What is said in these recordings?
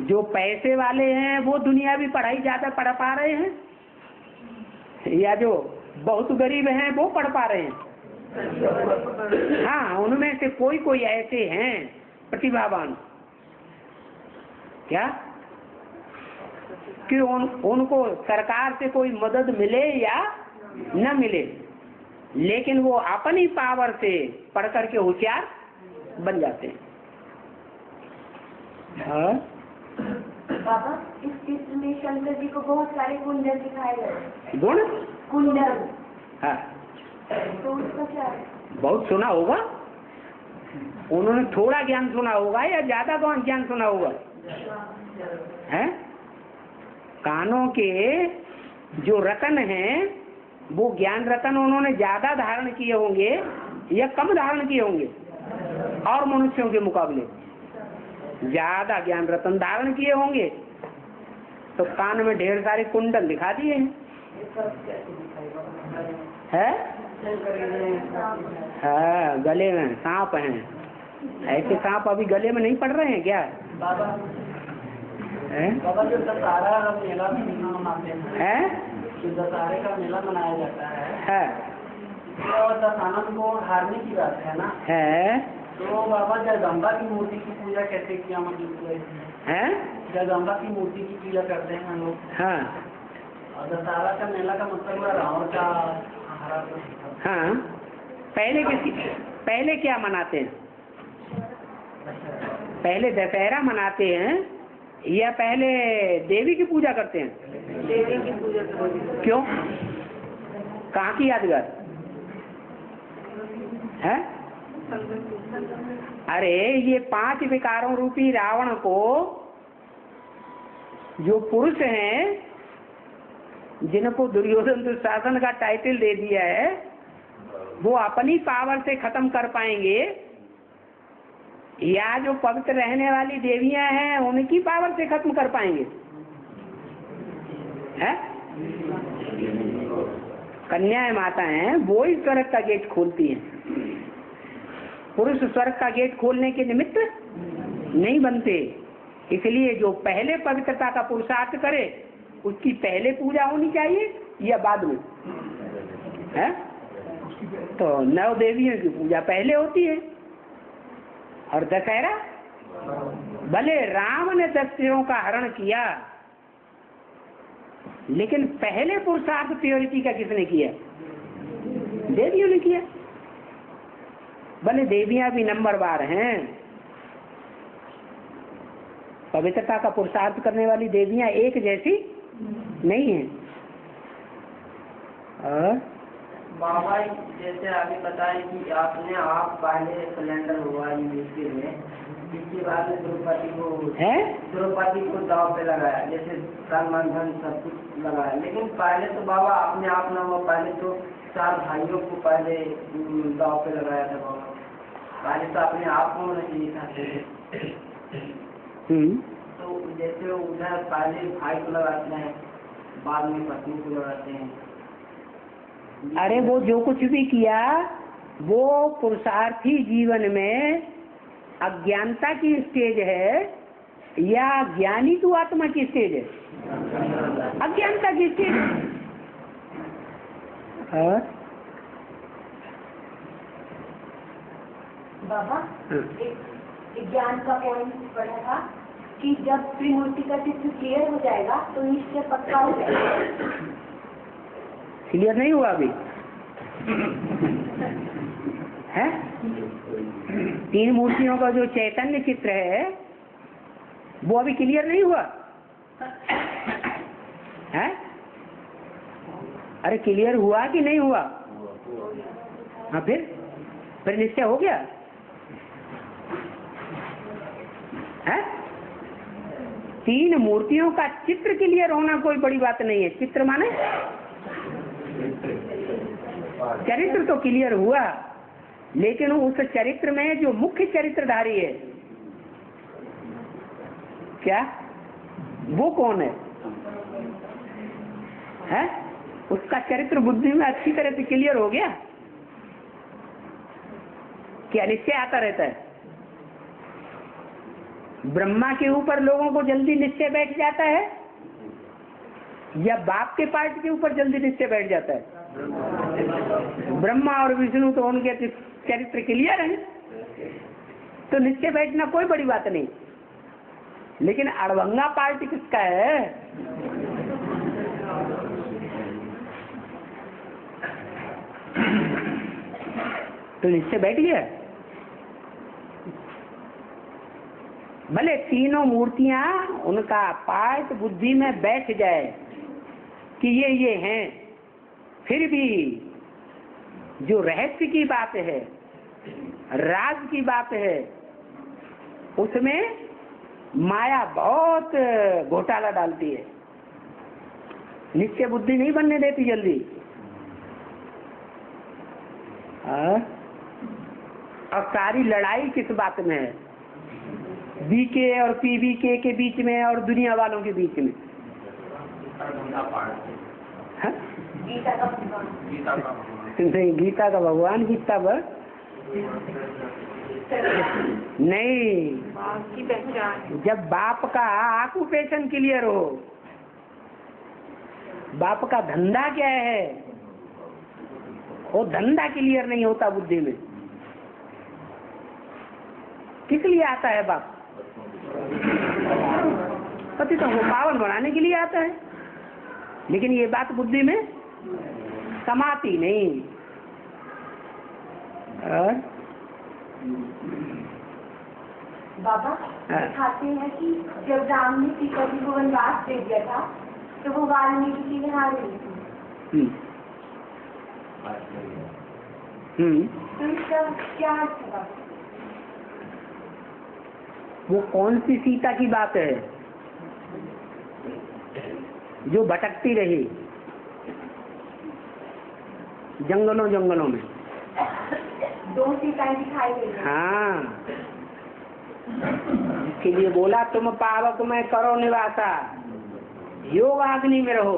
जो पैसे वाले हैं वो दुनियावी पढ़ाई ज्यादा पढ़ पा रहे हैं, या जो बहुत गरीब हैं वो पढ़ पा रहे हैं? हाँ, उनमें से कोई कोई ऐसे हैं प्रतिभावान, क्या कि उनको सरकार से कोई मदद मिले या न मिले, लेकिन वो अपनी पावर से पढ़ करके होशियार बन जाते हैं। हाँ? बाबा, इस चित्र में शंकर जी को बहुत सारे कुंडल दिखाए गए। गुण कुंडल? हाँ, तो उसका क्या है? बहुत सुना होगा उन्होंने, थोड़ा ज्ञान सुना होगा या ज्यादा ज्ञान सुना होगा? है कानों के जो रतन हैं वो ज्ञान रतन उन्होंने ज्यादा धारण किए होंगे या कम धारण किए होंगे? और मनुष्यों के मुकाबले ज्यादा ज्ञान रतन धारण किए होंगे, तो कान में ढेर सारे कुंडल दिखा दिए हैं। हाँ, गले में सांप हैं। ऐसे सांप अभी गले में नहीं पड़ रहे हैं क्या? बाबा जो दशहरा मेला मनाते हैं, जो दशहरे का मेला मनाया जाता है, और दशानन को हारने की बात है ना, तो बाबा जगदम्बा की मूर्ति की पूजा कैसे किया? मतलब जगदम्बा की मूर्ति की पूजा करते हैं हम लोग। हाँ, और दशहरा का मेला का मतलब रावण का हरा। हाँ, पहले क्या मनाते हैं? पहले दशहरा मनाते हैं या पहले देवी की पूजा करते हैं? देवी की पूजा करते हैं। क्यों? कहाँ की यादगार है? अरे ये 5 विकारों रूपी रावण को जो पुरुष हैं, जिनको दुर्योधन दुशासन का टाइटल दे दिया है, वो अपनी पावर से खत्म कर पाएंगे या जो पवित्र रहने वाली देवियां हैं उनकी पावर से खत्म कर पाएंगे? है? कन्याएं माता हैं, वो ही स्वर्ग का गेट खोलती हैं। पुरुष स्वर्ग का गेट खोलने के निमित्त नहीं बनते। इसलिए जो पहले पवित्रता का पुरुषार्थ करे उसकी पहले पूजा होनी चाहिए या बाद में? है? तो 9 देवियों की पूजा पहले होती है। और दशहरा, भले राम ने 10 सिरों का हरण किया, लेकिन पहले पुरुषार्थ प्योरिटी का किसने किया? देवियों ने किया। भले देवियां भी नंबरवार हैं, पवित्रता का पुरुषार्थ करने वाली देवियां एक जैसी नहीं है। और बाबा जैसे आगे बताएं कि आपने आप पहले सिलेंडर हुआ यूपी में, इसके बाद में द्रौपदी को दाव पे लगाया, जैसे सलमान खान सब कुछ लगाया, लेकिन पहले तो बाबा अपने आप ना हुआ, पहले तो 4 भाइयों को पहले दाव पे लगाया था बाबा। पहले तो अपने आप को होना चाहिए था। तो जैसे उधर पहले भाई को लगाते हैं, बाद में पत्नी को लगाते हैं। अरे वो जो कुछ भी किया वो पुरुषार्थी जीवन में अज्ञानता की स्टेज है या ज्ञानी तू आत्मा की स्टेज है? अज्ञानता की स्टेज। बाबा, एक ज्ञान का पॉइंट पढ़ा था कि जब त्रिमूर्ति का चित्र क्लियर हो जाएगा तो निश्चय पक्का हो जाएगा। क्लियर नहीं हुआ अभी? है? 3 मूर्तियों का जो चैतन्य चित्र है वो अभी क्लियर नहीं हुआ है? अरे क्लियर हुआ कि नहीं हुआ? हाँ, फिर निश्चय हो गया है? 3 मूर्तियों का चित्र क्लियर होना कोई बड़ी बात नहीं है। चित्र माने चरित्र तो क्लियर हुआ, लेकिन उस चरित्र में जो मुख्य चरित्रधारी है क्या, वो कौन है? उसका चरित्र बुद्धि में अच्छी तरह से क्लियर हो गया कि अनिश्चय आता रहता है? ब्रह्मा के ऊपर लोगों को जल्दी निश्चय बैठ जाता है या बाप के पार्ट के ऊपर जल्दी निश्चय बैठ जाता है? ब्रह्मा और विष्णु तो उनके चरित्र क्लियर है, तो निश्चय बैठना कोई बड़ी बात नहीं। लेकिन अड़भंगा पार्ट किसका है? तो निश्चय बैठ गया। भले तीनों मूर्तियां उनका पार्ट बुद्धि में बैठ जाए कि ये हैं, फिर भी जो रहस्य की बात है, राज की बात है, उसमें माया बहुत घोटाला डालती है, निश्चय बुद्धि नहीं बनने देती जल्दी। और सारी लड़ाई किस बात में है? बीके और पीबीके के बीच में और दुनिया वालों के बीच में। हाँ? नहीं, गीता का भगवान गीता पर नहीं, जब बाप का ऑक्यूपेशन क्लियर हो, बाप का धंधा क्या है, वो धंधा क्लियर नहीं होता बुद्धि में। किस लिए आता है बाप? पति तो वो पावन बनाने के लिए आता है, लेकिन ये बात बुद्धि में समाती नहीं। और बाबा दिखाते हैं कि जब राम ने सीता जी को वनवास दे दिया था तो वो वाल्मीकि जी के यहाँ रही थी। तो इसका क्या अर्थ है बाबा? वो कौन सी सीता की बात है जो भटकती रही जंगलों जंगलों में? दो सीताएं दिखाई गई। हाँ, इसके लिए बोला तुम पावक में करो निवासा, योग अग्नि में रहो।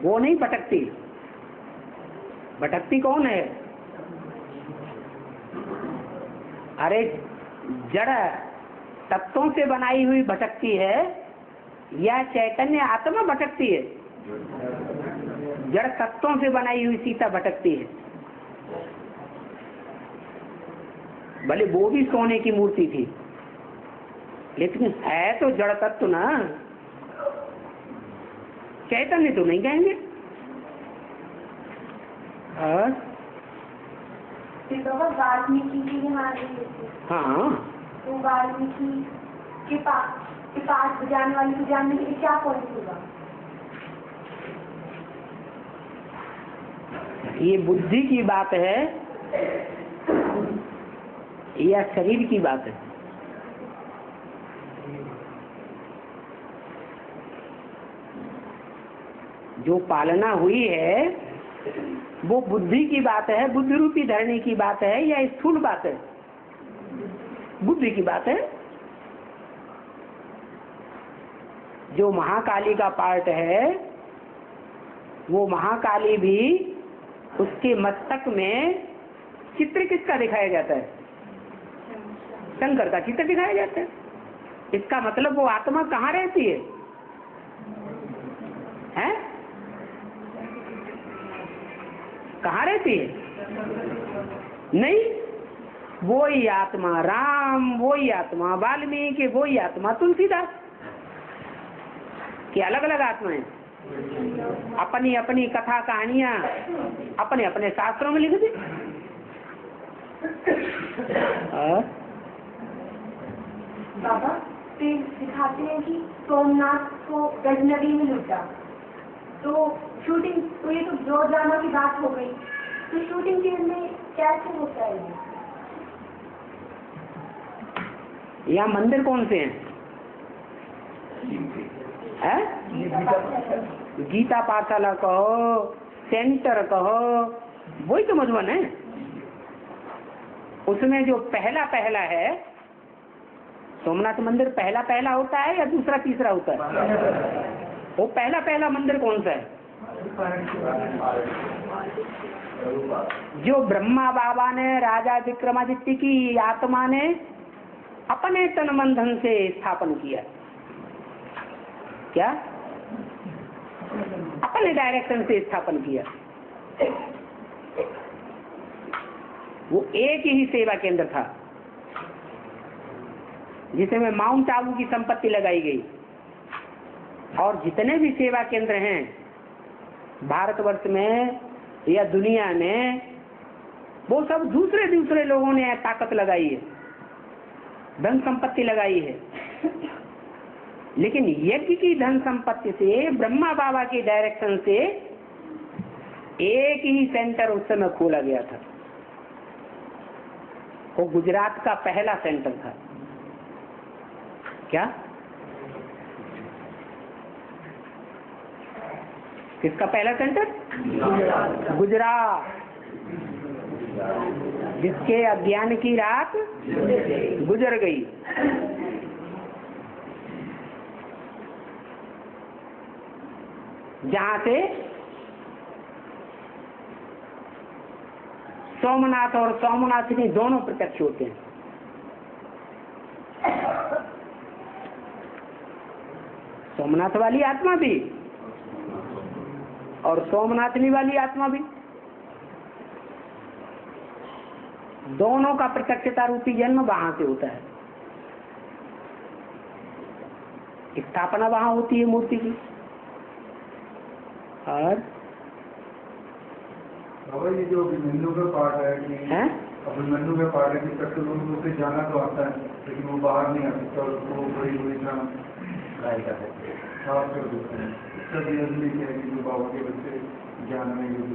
वो नहीं भटकती। भटकती कौन है? अरे जड़ तत्वों से बनाई हुई भटकती है या चैतन्य आत्मा भटकती है? जड़ तत्वों से बनाई हुई सीता भटकती है। भले वो भी सोने की मूर्ति थी, लेकिन है तो जड़ तत्व ना, चैतन्य तो नहीं कहेंगे। और वाल्मीकि जी यहाँ हाँ, तो वाल्मीकि के पास बजाने वाली को जानने के लिए क्या पॉइंट होगा? ये बुद्धि की बात है या शरीर की बात है? जो पालना हुई है वो बुद्धि की बात है, बुद्धि रूपी धरणी की बात है या स्थूल बात है? बुद्धि की बात है। जो महाकाली का पार्ट है, वो महाकाली भी उसके मस्तक में चित्र किसका दिखाया जाता है? शंकर का चित्र दिखाया जाता है। इसका मतलब वो आत्मा कहाँ रहती है? हैं? कहाँ रहती है? नहीं, वो ही आत्मा राम, वो ही आत्मा वाल्मीकि, वो ही आत्मा तुलसीदास की अलग अलग आत्माएं अपनी अपनी कथा कहानियां अपने अपने शास्त्रों में लिख दी। बाबा फिर दिखाते हैं कि सोमनाथ को गजनवी में लूटा, तो शूटिंग, तो ये तो जो ड्रामा की बात हो गई, तो शूटिंग के में कैसे होता है ये? यहाँ मंदिर कौन से हैं? गीता पाठशाला कहो, सेंटर कहो, वही तो मधुबन है। उसमें जो पहला पहला है, सोमनाथ मंदिर पहला पहला होता है या दूसरा तीसरा होता है? वो पहला पहला मंदिर कौन सा है? जो ब्रह्मा बाबा ने, राजा विक्रमादित्य की आत्मा ने अपने तन मन धन से स्थापन किया। क्या? अपने डायरेक्शन से स्थापन किया। वो एक ही सेवा केंद्र था जिसमें माउंट आबू की संपत्ति लगाई गई, और जितने भी सेवा केंद्र हैं भारतवर्ष में या दुनिया में, वो सब दूसरे दूसरे लोगों ने ताकत लगाई है, धन संपत्ति लगाई है। लेकिन यज्ञ की धन संपत्ति से, ब्रह्मा बाबा की डायरेक्शन से एक ही सेंटर उस समय खोला गया था। वो गुजरात का पहला सेंटर था। क्या? किसका पहला सेंटर? गुजरात। जिसके अज्ञान की रात गुजर गई। जहां से सोमनाथ और सोमनाथनी दोनों प्रत्यक्ष होते हैं। सोमनाथ वाली आत्मा भी और सोमनाथनी वाली आत्मा भी, दोनों का प्रत्यक्षता रूपी जन्म वहां से होता है। स्थापना वहां होती है मूर्ति की। और ये जो अभिमन्यु का पार्ट है कि अभिमन्यु का पार्ट है कि सबसे लोग उसे जाना तो आता है, लेकिन वो बाहर नहीं आ सकता, उसको बड़ी बड़ी साफ कर देते हैं। इसका भी असली क्या है कि जो बाबा के बच्चे ज्ञान में यूज,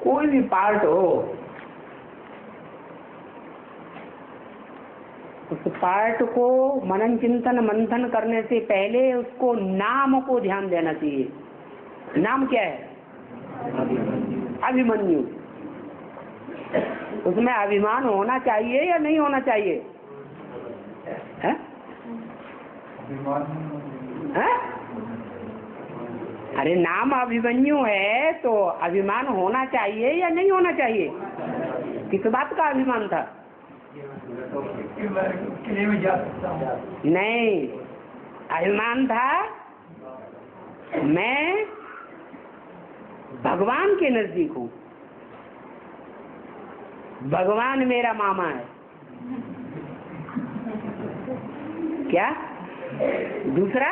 कोई भी पार्ट हो, उस पार्ट को मनन चिंतन मंथन करने से पहले उसको नाम को ध्यान देना चाहिए। नाम क्या है? अभिमन्यु। उसमें अभिमान होना चाहिए या नहीं होना चाहिए? है? है? अरे नाम अभिमन्यु है तो अभिमान होना चाहिए या नहीं होना चाहिए? किस बात का अभिमान था? नहीं, अभिमान था मैं भगवान के नजदीक हूँ, भगवान मेरा मामा है। क्या? दूसरा,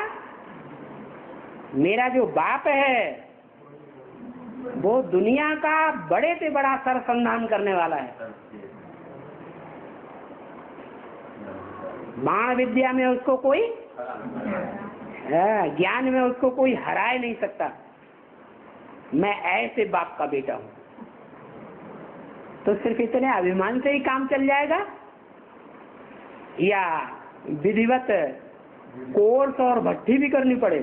मेरा जो बाप है वो दुनिया का बड़े से बड़ा सरसंधान करने वाला है। बाण विद्या में उसको कोई, ज्ञान में उसको कोई हराए नहीं सकता। मैं ऐसे बाप का बेटा हूं। तो सिर्फ इतने अभिमान से ही काम चल जाएगा या विधिवत कोर्स और भट्टी भी करनी पड़े?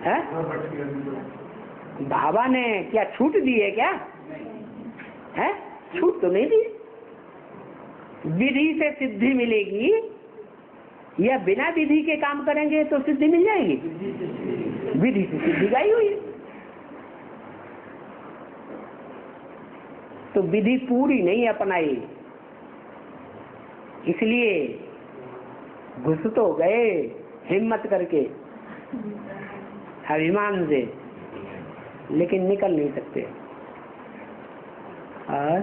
है? बाबा ने क्या छूट दी है क्या? है? छूट तो नहीं दी। विधि से सिद्धि मिलेगी या बिना विधि के काम करेंगे तो सिद्धि मिल जाएगी? विधि से सिद्धि गाई हुई है। तो विधि पूरी नहीं अपनाई, इसलिए घुस तो गए हिम्मत करके अभिमान से, लेकिन निकल नहीं सकते। और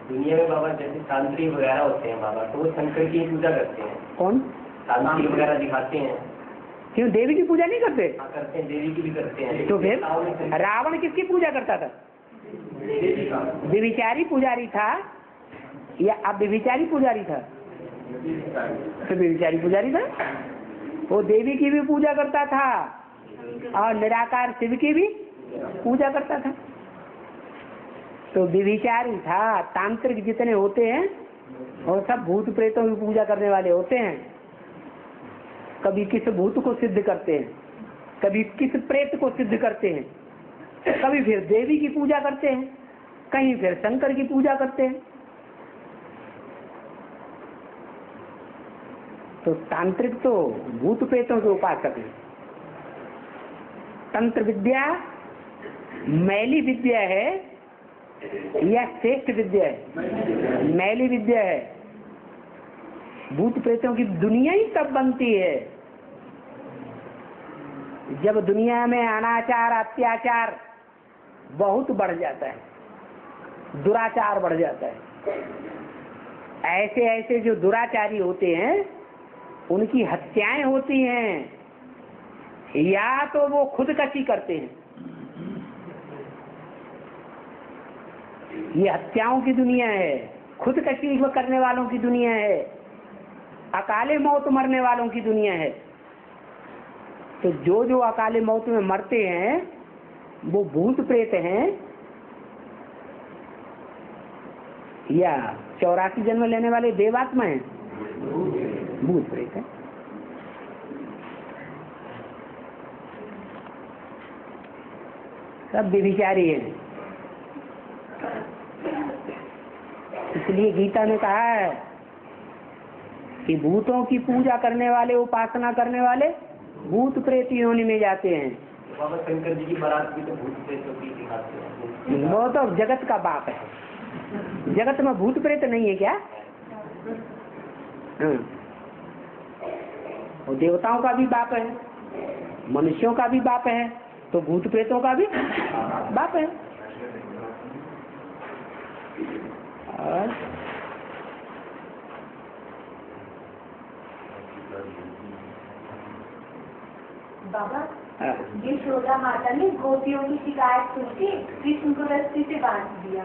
दुनिया में बाबा जैसे तांत्रिक वगैरह होते हैं बाबा, तो वो शंकर की पूजा करते हैं। कौन? तांत्रिक वगैरह दिखाते हैं। क्यों देवी की पूजा नहीं करते? करते हैं, देवी की भी करते हैं। तो फिर रावण किसकी पूजा करता था? व्यभिचारी पुजारी था या अब व्यभिचारी पुजारी था? तो व्यभिचारी पुजारी था। वो देवी की भी पूजा करता था और निराकार शिव की भी पूजा करता था। तो व्यभिचारी था। तांत्रिक जितने होते हैं और सब भूत प्रेतों की पूजा करने वाले होते हैं। कभी किस भूत को सिद्ध करते हैं, कभी किस प्रेत को सिद्ध करते हैं, कभी फिर देवी की पूजा करते हैं, कहीं फिर शंकर की पूजा करते हैं। तो तांत्रिक तो भूत प्रेतों के उपासक है। तंत्र विद्या मैली विद्या है, यह श्रेष्ठ विद्या है, मैली विद्या है। भूत प्रेतों की दुनिया ही तब बनती है जब दुनिया में अनाचार अत्याचार बहुत बढ़ जाता है, दुराचार बढ़ जाता है। ऐसे ऐसे जो दुराचारी होते हैं उनकी हत्याएं होती हैं, या तो वो खुदकशी करते हैं। ये हत्याओं की दुनिया है, खुदकशी करने वालों की दुनिया है, अकाले मौत मरने वालों की दुनिया है। तो जो जो अकाले मौत में मरते हैं वो भूत प्रेत हैं या 84 जन्म लेने वाले देवात्मा हैं? भूत प्रेत है। सब व्यभिचारी हैं। इसलिए गीता ने कहा है कि भूतों की पूजा करने वाले, उपासना करने वाले भूत प्रेत योनि में जाते हैं। बाबा शंकर जी की बारात भी तो भूत प्रेतों की दिखाते हैं। वो तो जगत का बाप है, जगत में भूत प्रेत नहीं है क्या? हाँ। और देवताओं का भी बाप है, मनुष्यों का भी बाप है, तो भूत प्रेतों का भी बाप है। और बाबा, यशोदा माता ने गोपियों की शिकायत सुन के कृष्ण को रस्सी से बांध दिया।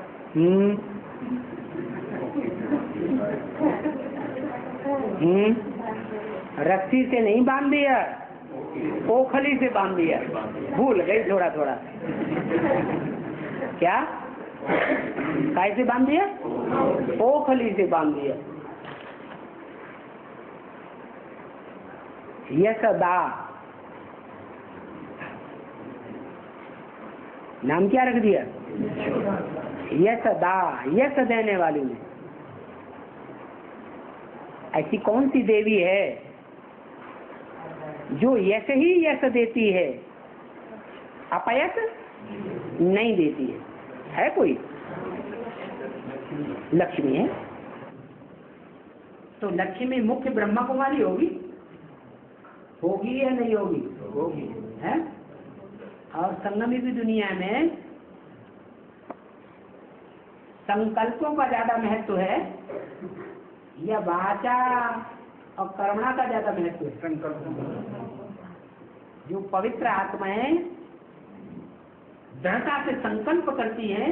रस्सी से नहीं बांध दिया, ओखली से बांध दिया। भूल गई थोड़ा थोड़ा। क्या कैसे बांध दिया? ओखली से बांध दिया। यशोदा नाम क्या रख दिया? यशोदा, यश देने वाली में। ऐसी कौन सी देवी है जो यश ही यश देती है, अपयश नहीं देती है कोई? लक्ष्मी है। तो लक्ष्मी मुख्य ब्रह्मा कुमारी होगी या नहीं होगी? होगी है। और संगमी की दुनिया में संकल्पों का ज्यादा महत्व है या वाचा और कर्मणा का ज्यादा महत्व है? संकल्प। जो पवित्र आत्माएं दृढ़ता से संकल्प करती हैं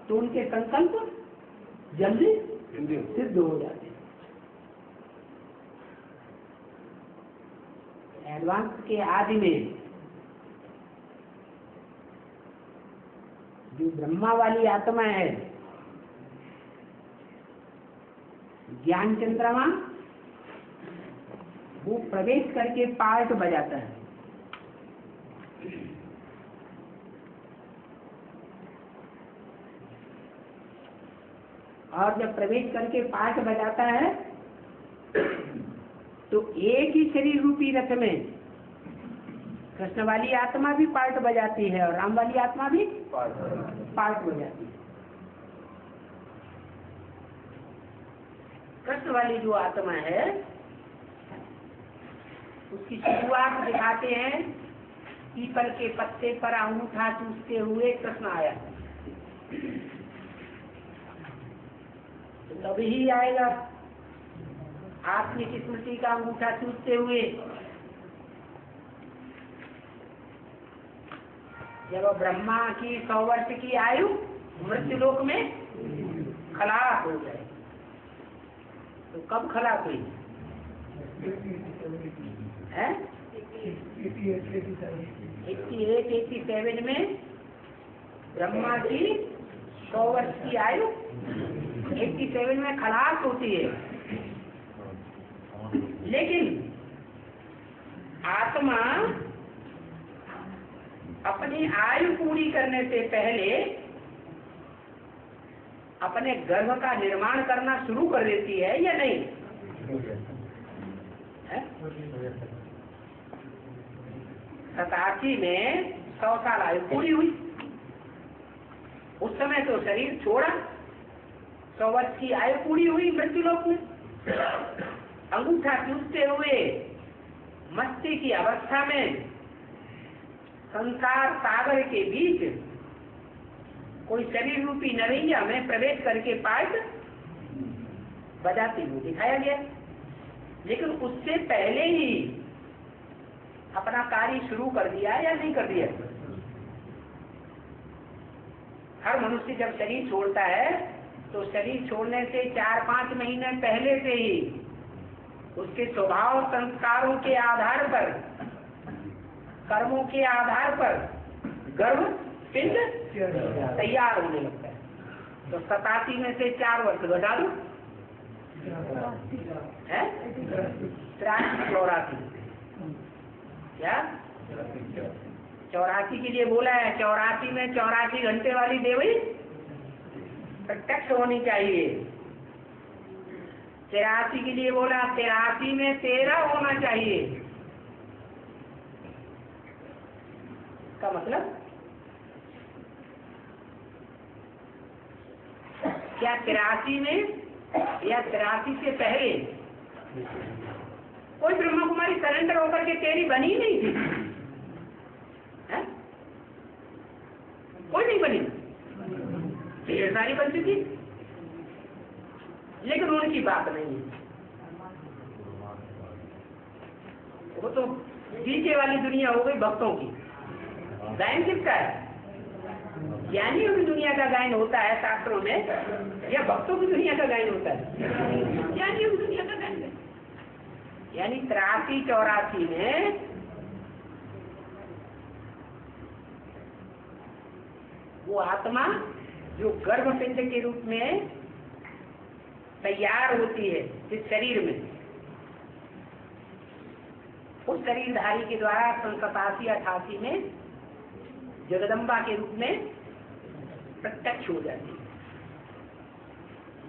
तो उनके संकल्प जल्दी सिद्ध हो जाते हैं। एडवांस के आदि में जो ब्रह्मा वाली आत्मा है, ज्ञान चंद्रमा, वो प्रवेश करके पार्ट बजाता है। और जब प्रवेश करके पार्ट बजाता है तो एक ही शरीर रूपी रथ में कृष्ण वाली आत्मा भी पार्ट बजाती है और राम वाली आत्मा भी पार्ट बजाती है। कृष्ण वाली जो आत्मा है उसकी शुरुआत दिखाते हैं, पीपल के पत्ते पर अंगूठा चूसते हुए कृष्ण आया, तो तभी आएगा आत्मिक स्मृति का अंगूठा चूसते हुए। जब ब्रह्मा की 100 वर्ष की आयु मृत्युलोक में खलास हो जाए, तो कब खलास हुई है? 87 में ब्रह्मा की 100 वर्ष की आयु 87 में खलास होती है। लेकिन आत्मा अपनी आयु पूरी करने से पहले अपने गर्भ का निर्माण करना शुरू कर देती है या नहीं? 87 में 100 साल आयु पूरी हुई, उस समय तो शरीर छोड़ा, 100 वर्ष की आयु पूरी हुई मृत्युलोक में, अंगूठा चूसते हुए मस्ती की अवस्था में संसार सागर के बीच कोई शरीर रूपी नरैया में प्रवेश करके पाठ बजाते हुए दिखाया गया। लेकिन उससे पहले ही अपना कार्य शुरू कर दिया या नहीं कर दिया? हर मनुष्य जब शरीर छोड़ता है तो शरीर छोड़ने से 4-5 महीने पहले से ही उसके स्वभाव संस्कारों के आधार पर, कर्मों के आधार पर गर्भ पिंड तैयार होने लगता है। तो 87 में से 4 वर्ष घटा दो, है 84 क्या 84 के लिए बोला है। 84 में 84 घंटे वाली देवी प्रत्यक्ष होनी चाहिए। 83 के लिए बोला 83 में 13 होना चाहिए। का मतलब क्या 83 में या 83 से पहले कोई ब्रह्मा कुमारी सरेंडर होकर के तेरी बनी नहीं थी? है? कोई नहीं बनी, ढेर सारी बन चुकी, लेकिन उनकी बात नहीं है। वो तो डीजे वाली दुनिया हो गई भक्तों की। गायन किसका है? ज्ञानियों की दुनिया का गायन होता है शास्त्रों में, या भक्तों की दुनिया का गायन होता है? ज्ञानियों की दुनिया का गायन है। यानी 83-84 में वो आत्मा जो गर्भपिंड के रूप में तैयार होती है इस शरीर में, उस शरीरधारी के द्वारा 87-88 में जगदम्बा के रूप में प्रत्यक्ष हो जाती है।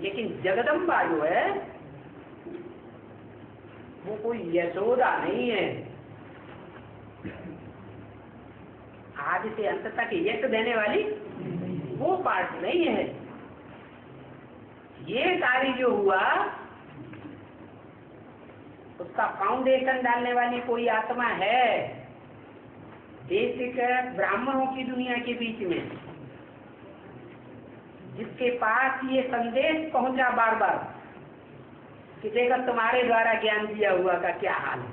लेकिन जगदम्बा जो है वो कोई यशोदा नहीं है, आदि से अंत तक यश देने वाली वो पार्ट नहीं है। ये कार्य जो हुआ उसका फाउंडेशन डालने वाली कोई आत्मा है बेसिक ब्राह्मणों की दुनिया के बीच में, जिसके पास ये संदेश पहुंचा बार बार कि देखो तुम्हारे द्वारा ज्ञान दिया हुआ का क्या हाल है।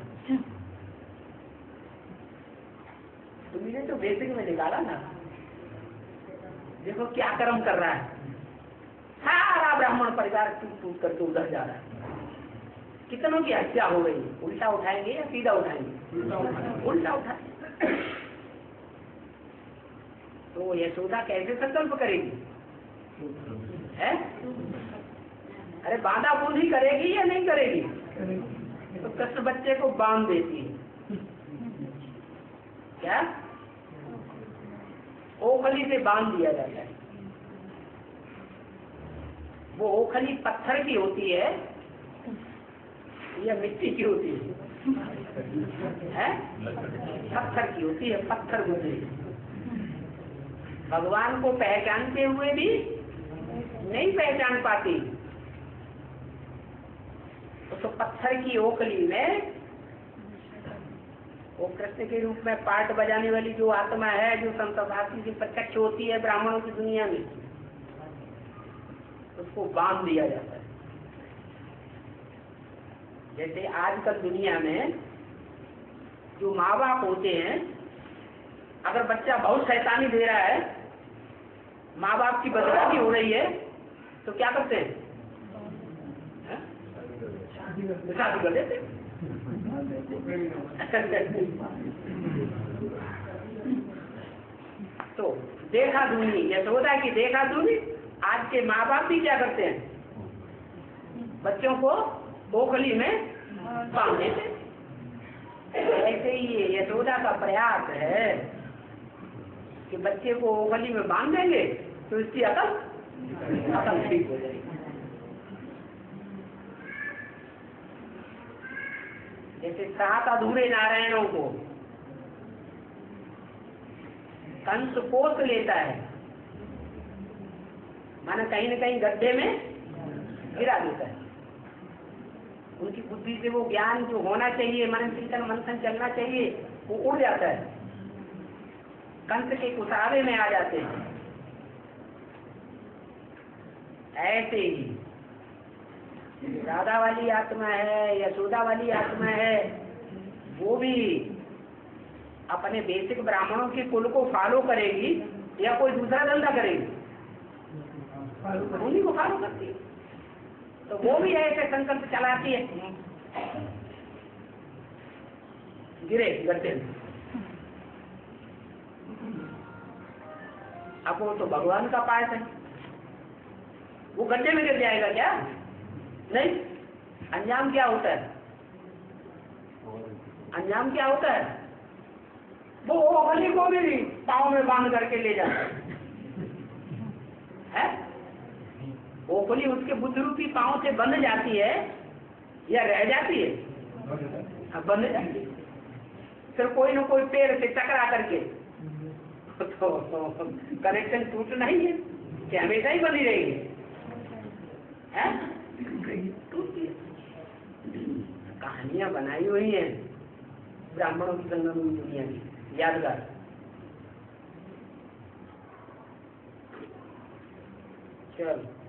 तुमने तो बेसिक में निकाला ना, देखो क्या कर्म कर रहा है। सारा ब्राह्मण परिवार टूट करके उधर जा रहा है। कितनों की हत्या हो गई। उल्टा उठाएंगे या सीधा उठाएंगे? उल्टा उठाएंगे। तो यशोदा कैसे संकल्प करेगी? है? अरे बांधा बूंदी करेगी या नहीं करेगी? तो कृष्ण बच्चे को बांध देती है। क्या? ओखली से बांध दिया जाता है। वो ओखली पत्थर की होती है या मिट्टी की होती है? पत्थर की होती है, पत्थर होती है। भगवान को पहचानते हुए भी नहीं पहचान पाती। तो पत्थर की ओखली में वो कृष्ण के रूप में पार्ट बजाने वाली जो आत्मा है, जो संतभाषी की प्रत्यक्ष होती है ब्राह्मणों की दुनिया में, उसको बांध दिया जाता है। जैसे आजकल दुनिया में जो माँ बाप होते हैं, अगर बच्चा बहुत शैतानी दे रहा है, माँ बाप की बदनामी हो रही है, तो क्या करते हैं? शादी कर देते। तो देखा दूनी, यशोदा की देखा दूनी। आज के माँ बाप भी क्या करते हैं? बच्चों को ओखली में बांध देते। ऐसे ही ये यशोदा का प्रयास है कि बच्चे को ओखली में बांध देंगे तो इसकी अकल ठीक हो जाएगी। जैसे 7 अधूरे नारायणों को कंस पोस लेता है, माना कहीं न कहीं गड्ढे में गिरा देता है। उनकी बुद्धि से वो ज्ञान जो होना चाहिए, मन चिंतन मंथन चलना चाहिए, वो उड़ जाता है, कंस के कुसावे में आ जाते हैं। ऐसे ही राधा वाली आत्मा है, यशोदा वाली आत्मा है, वो भी अपने बेसिक ब्राह्मणों के कुल को फॉलो करेगी या कोई दूसरा धंधा करेगी? उन्हीं को फॉलो करती है। तो वो भी ऐसे संकल्प चलाती है, गिरे गड्ढे में। अब वो तो भगवान का पास है, वो गड्ढे में गिर जाएगा क्या? नहीं। अंजाम क्या होता है? अंजाम क्या होता है? वो ओखली को भी पाँव में बांध करके ले जाता है। ओखली उसके बुद्ध रूपी पाँव से बंध जाती है या रह जाती है? बंध जाती है। फिर कोई न कोई पेड़ से टकरा करके तो कनेक्शन टूटना ही है कि हमेशा ही बनी रहेगी? टूटती है। कहानियां बनाई हुई हैं ब्राह्मणों की संगम दुनिया की, यादगार। चलो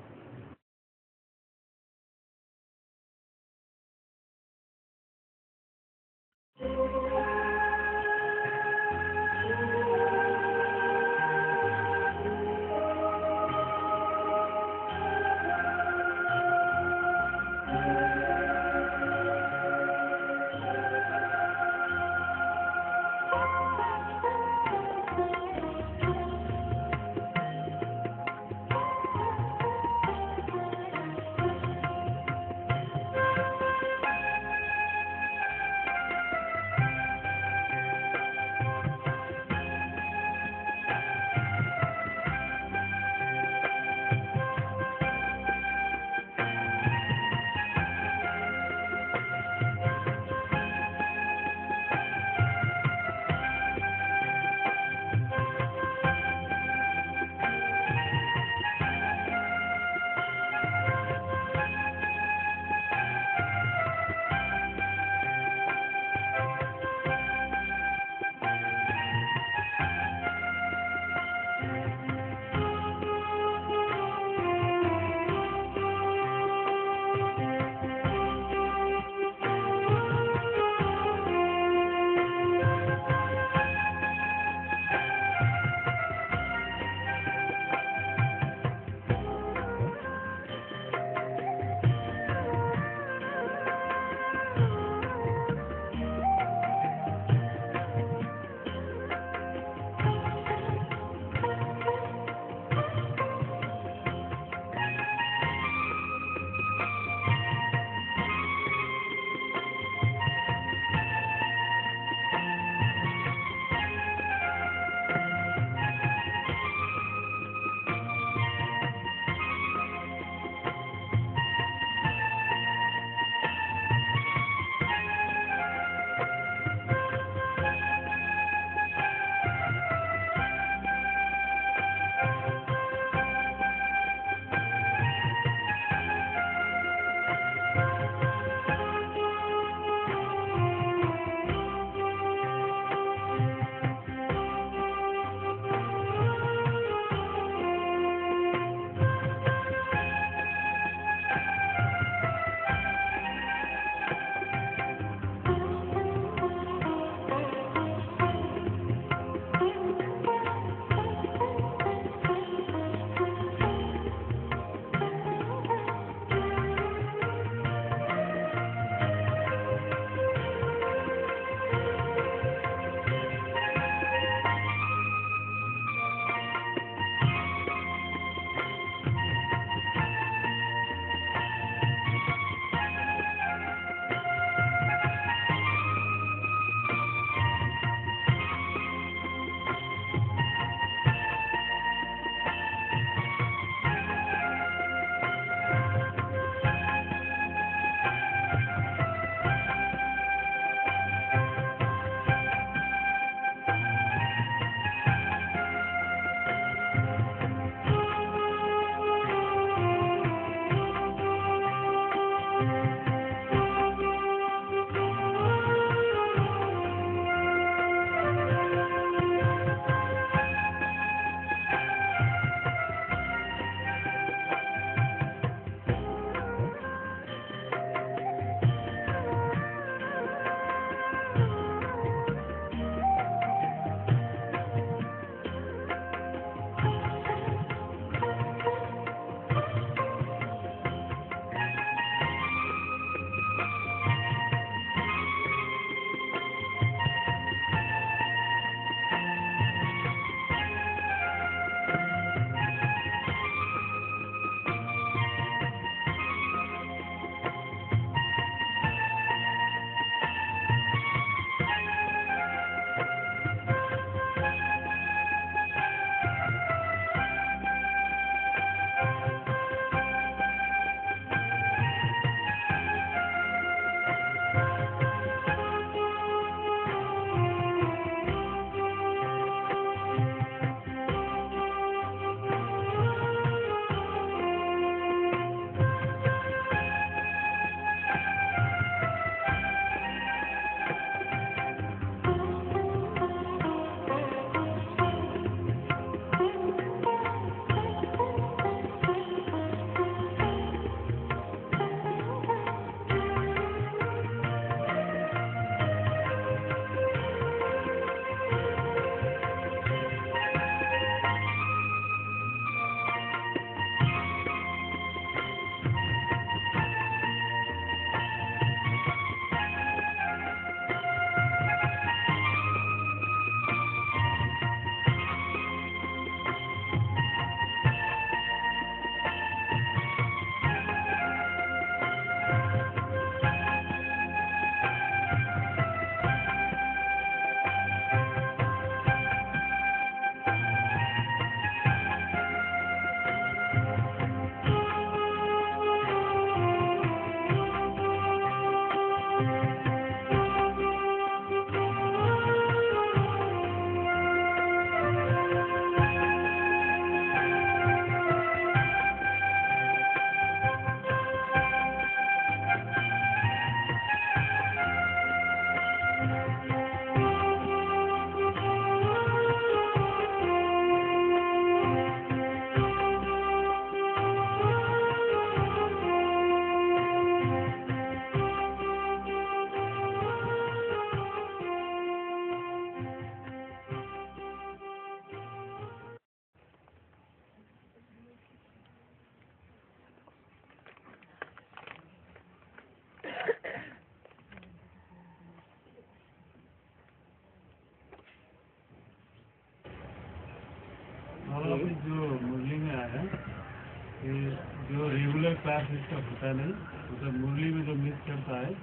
जो रेगुलर क्लास इसका होता है नहीं, मतलब मुरली में जो मिस करता है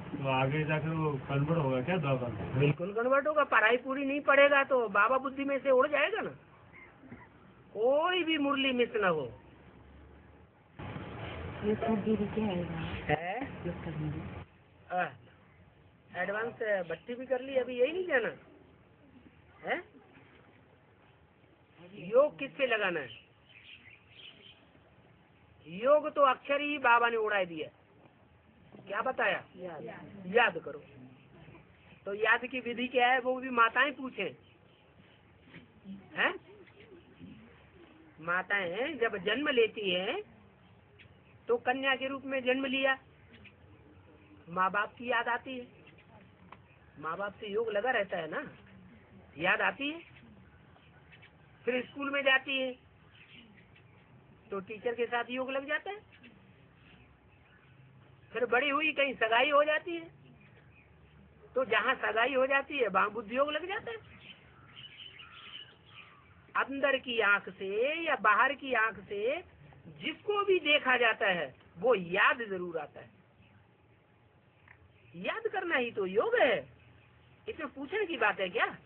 तो आगे जाकर वो कन्वर्ट होगा क्या बाबा? बिल्कुल कन्वर्ट होगा। पढ़ाई पूरी नहीं पढ़ेगा तो बाबा बुद्धि में से उड़ जाएगा ना। कोई भी मुरली मिस न हो। एडवांस भट्टी भी कर ली, अभी यही नहीं जाना है। योग किससे लगाना है? योग तो अक्षर ही बाबा ने उड़ा दिया। क्या बताया? याद करो। तो याद की विधि क्या है वो भी माताएं पूछें, हैं? माताएं जब जन्म लेती हैं तो कन्या के रूप में जन्म लिया, माँ बाप की याद आती है। माँ बाप से योग लगा रहता है ना, याद आती है। फिर स्कूल में जाती है तो टीचर के साथ योग लग जाता है। फिर बड़ी हुई कहीं सगाई हो जाती है तो जहाँ सगाई हो जाती है वहाँ बुद्धि योग लग जाता है। अंदर की आंख से या बाहर की आंख से जिसको भी देखा जाता है वो याद जरूर आता है। याद करना ही तो योग है। इसमें पूछने की बात है क्या?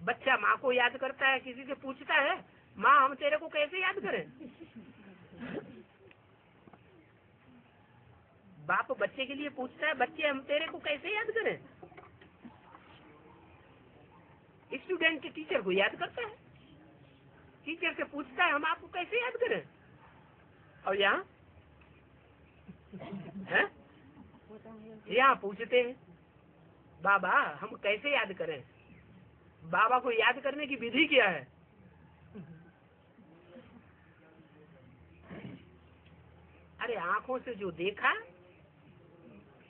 बच्चा माँ को याद करता है, किसी से पूछता है माँ हम तेरे को कैसे याद करें? बाप बच्चे के लिए पूछता है बच्चे हम तेरे को कैसे याद करें? स्टूडेंट टीचर को याद करता है, टीचर से पूछता है हम आपको कैसे याद करें? और यहाँ पूछते हैं बाबा हम कैसे याद करें? बाबा को याद करने की विधि क्या है? अरे आंखों से जो देखा,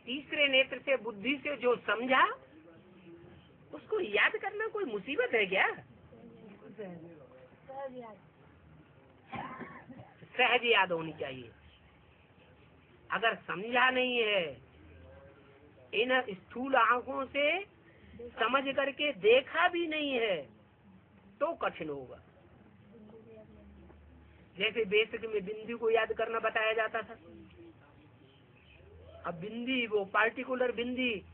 तीसरे नेत्र से बुद्धि से जो समझा, उसको याद करना कोई मुसीबत है क्या? सहज याद होनी चाहिए। अगर समझा नहीं है, इन स्थूल आंखों से समझ करके देखा भी नहीं है तो कठिन होगा। जैसे बेसिक में बिंदी को याद करना बताया जाता था। अब बिंदी वो पार्टिकुलर बिंदी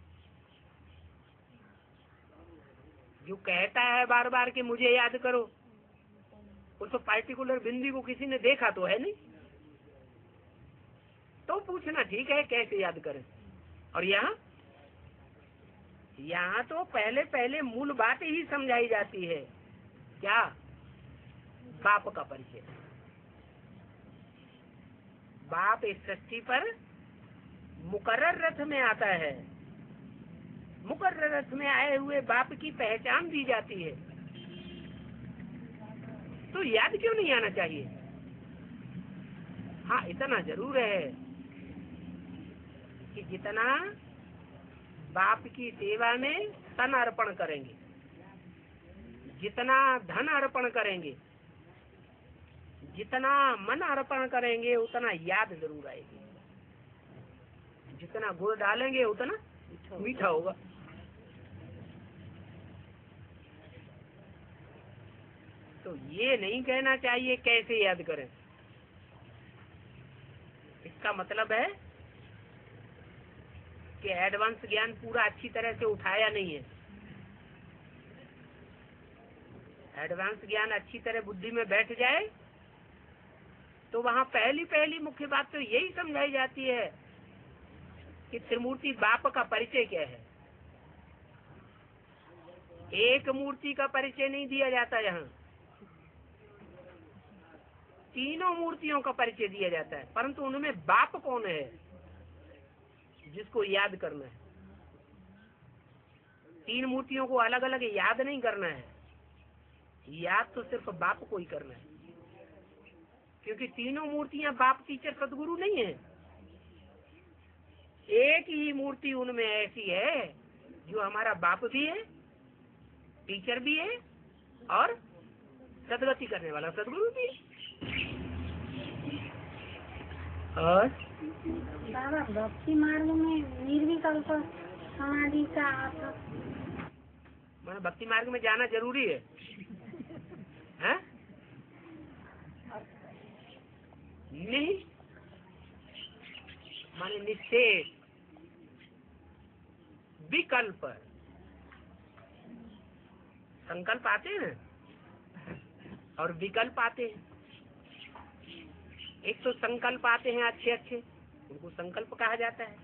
जो कहता है बार बार कि मुझे याद करो, उस पार्टिकुलर बिंदी को किसी ने देखा तो है नहीं, तो पूछना ठीक है कैसे याद करें। और यहाँ तो पहले पहले मूल बात ही समझाई जाती है। क्या? बाप का परिचय। बाप इस सृष्टि पर मुकर्रर रथ में आता है। मुकर्रर रथ में आए हुए बाप की पहचान दी जाती है, तो याद क्यों नहीं आना चाहिए? हाँ इतना जरूर है कि जितना बाप की सेवा में तन अर्पण करेंगे, जितना धन अर्पण करेंगे, जितना मन अर्पण करेंगे, उतना याद जरूर आएगी। जितना गुड़ डालेंगे उतना मीठा होगा। तो ये नहीं कहना चाहिए कैसे याद करें। इसका मतलब है कि एडवांस ज्ञान पूरा अच्छी तरह से उठाया नहीं है। एडवांस ज्ञान अच्छी तरह बुद्धि में बैठ जाए तो वहाँ पहली पहली मुख्य बात तो यही समझाई जाती है कि त्रिमूर्ति बाप का परिचय क्या है। एक मूर्ति का परिचय नहीं दिया जाता, यहाँ तीनों मूर्तियों का परिचय दिया जाता है, परंतु उनमें बाप कौन है जिसको याद करना है। तीन मूर्तियों को अलग अलग याद नहीं करना है, याद तो सिर्फ बाप को ही करना है, क्योंकि तीनों मूर्तियां बाप टीचर सदगुरु नहीं है। एक ही मूर्ति उनमें ऐसी है जो हमारा बाप भी है, टीचर भी है और सदगति करने वाला सदगुरु भी है। और बाबा भक्ति मार्ग में निर्विकल्प समाधि का मैंने भक्ति मार्ग में जाना जरूरी है, हैं? निषेध, विकल्प, संकल्प आते हैं और विकल्प आते हैं। एक तो संकल्प आते हैं अच्छे अच्छे, उनको संकल्प कहा जाता है,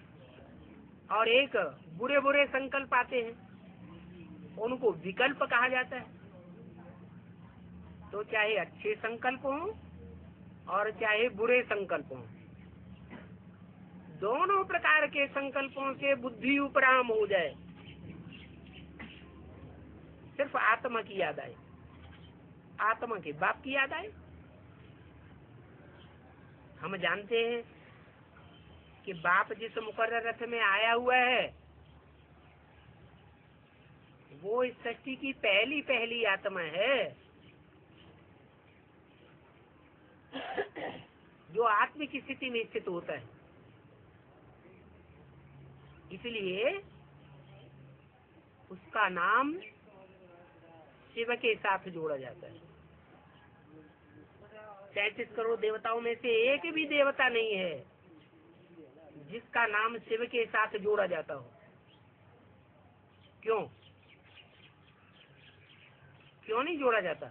और एक बुरे बुरे संकल्प आते हैं, उनको विकल्प कहा जाता है। तो चाहे अच्छे संकल्प हों और चाहे बुरे संकल्प हों, दोनों प्रकार के संकल्पों से बुद्धि उपराम हो जाए, सिर्फ आत्मा की याद आए, आत्मा के बाप की याद आए। हम जानते हैं कि बाप जिस मुकर्रर रथ में आया हुआ है वो इस सृष्टि की पहली पहली आत्मा है, जो आत्मिक स्थिति में स्थित होता है। इसलिए उसका नाम शिव के साथ जोड़ा जाता है। 33 करोड़ देवताओं में से एक भी देवता नहीं है जिसका नाम शिव के साथ जोड़ा जाता हो। क्यों नहीं जोड़ा जाता?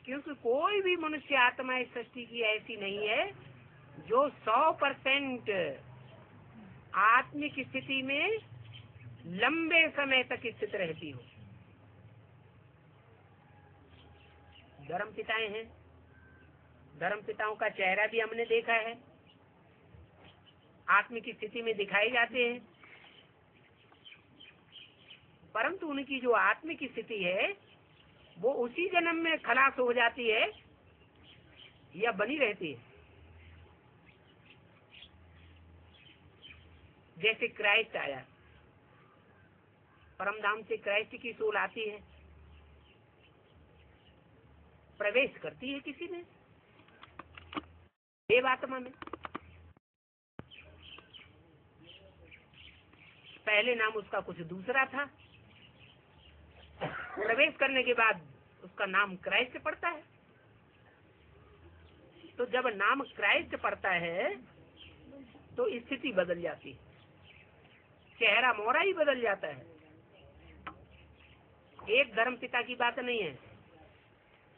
क्योंकि कोई भी मनुष्य आत्मा इस सृष्टि की ऐसी नहीं है जो 100% आत्मिक स्थिति में लंबे समय तक स्थित रहती हो। धर्म पिताएं हैं, धर्म पिताओं का चेहरा भी हमने देखा है, आत्मिक स्थिति में दिखाई जाते हैं, परंतु उनकी जो आत्मिक स्थिति है वो उसी जन्म में खलास हो जाती है या बनी रहती है। जैसे क्राइस्ट आया, परमधाम से क्राइस्ट की सोल आती है, प्रवेश करती है किसी में, देवात्मा में। पहले नाम उसका कुछ दूसरा था, प्रवेश करने के बाद उसका नाम क्राइस्ट पड़ता है। तो जब नाम क्राइस्ट पड़ता है तो स्थिति बदल जाती है, चेहरा मोहरा ही बदल जाता है। एक धर्म पिता की बात नहीं है,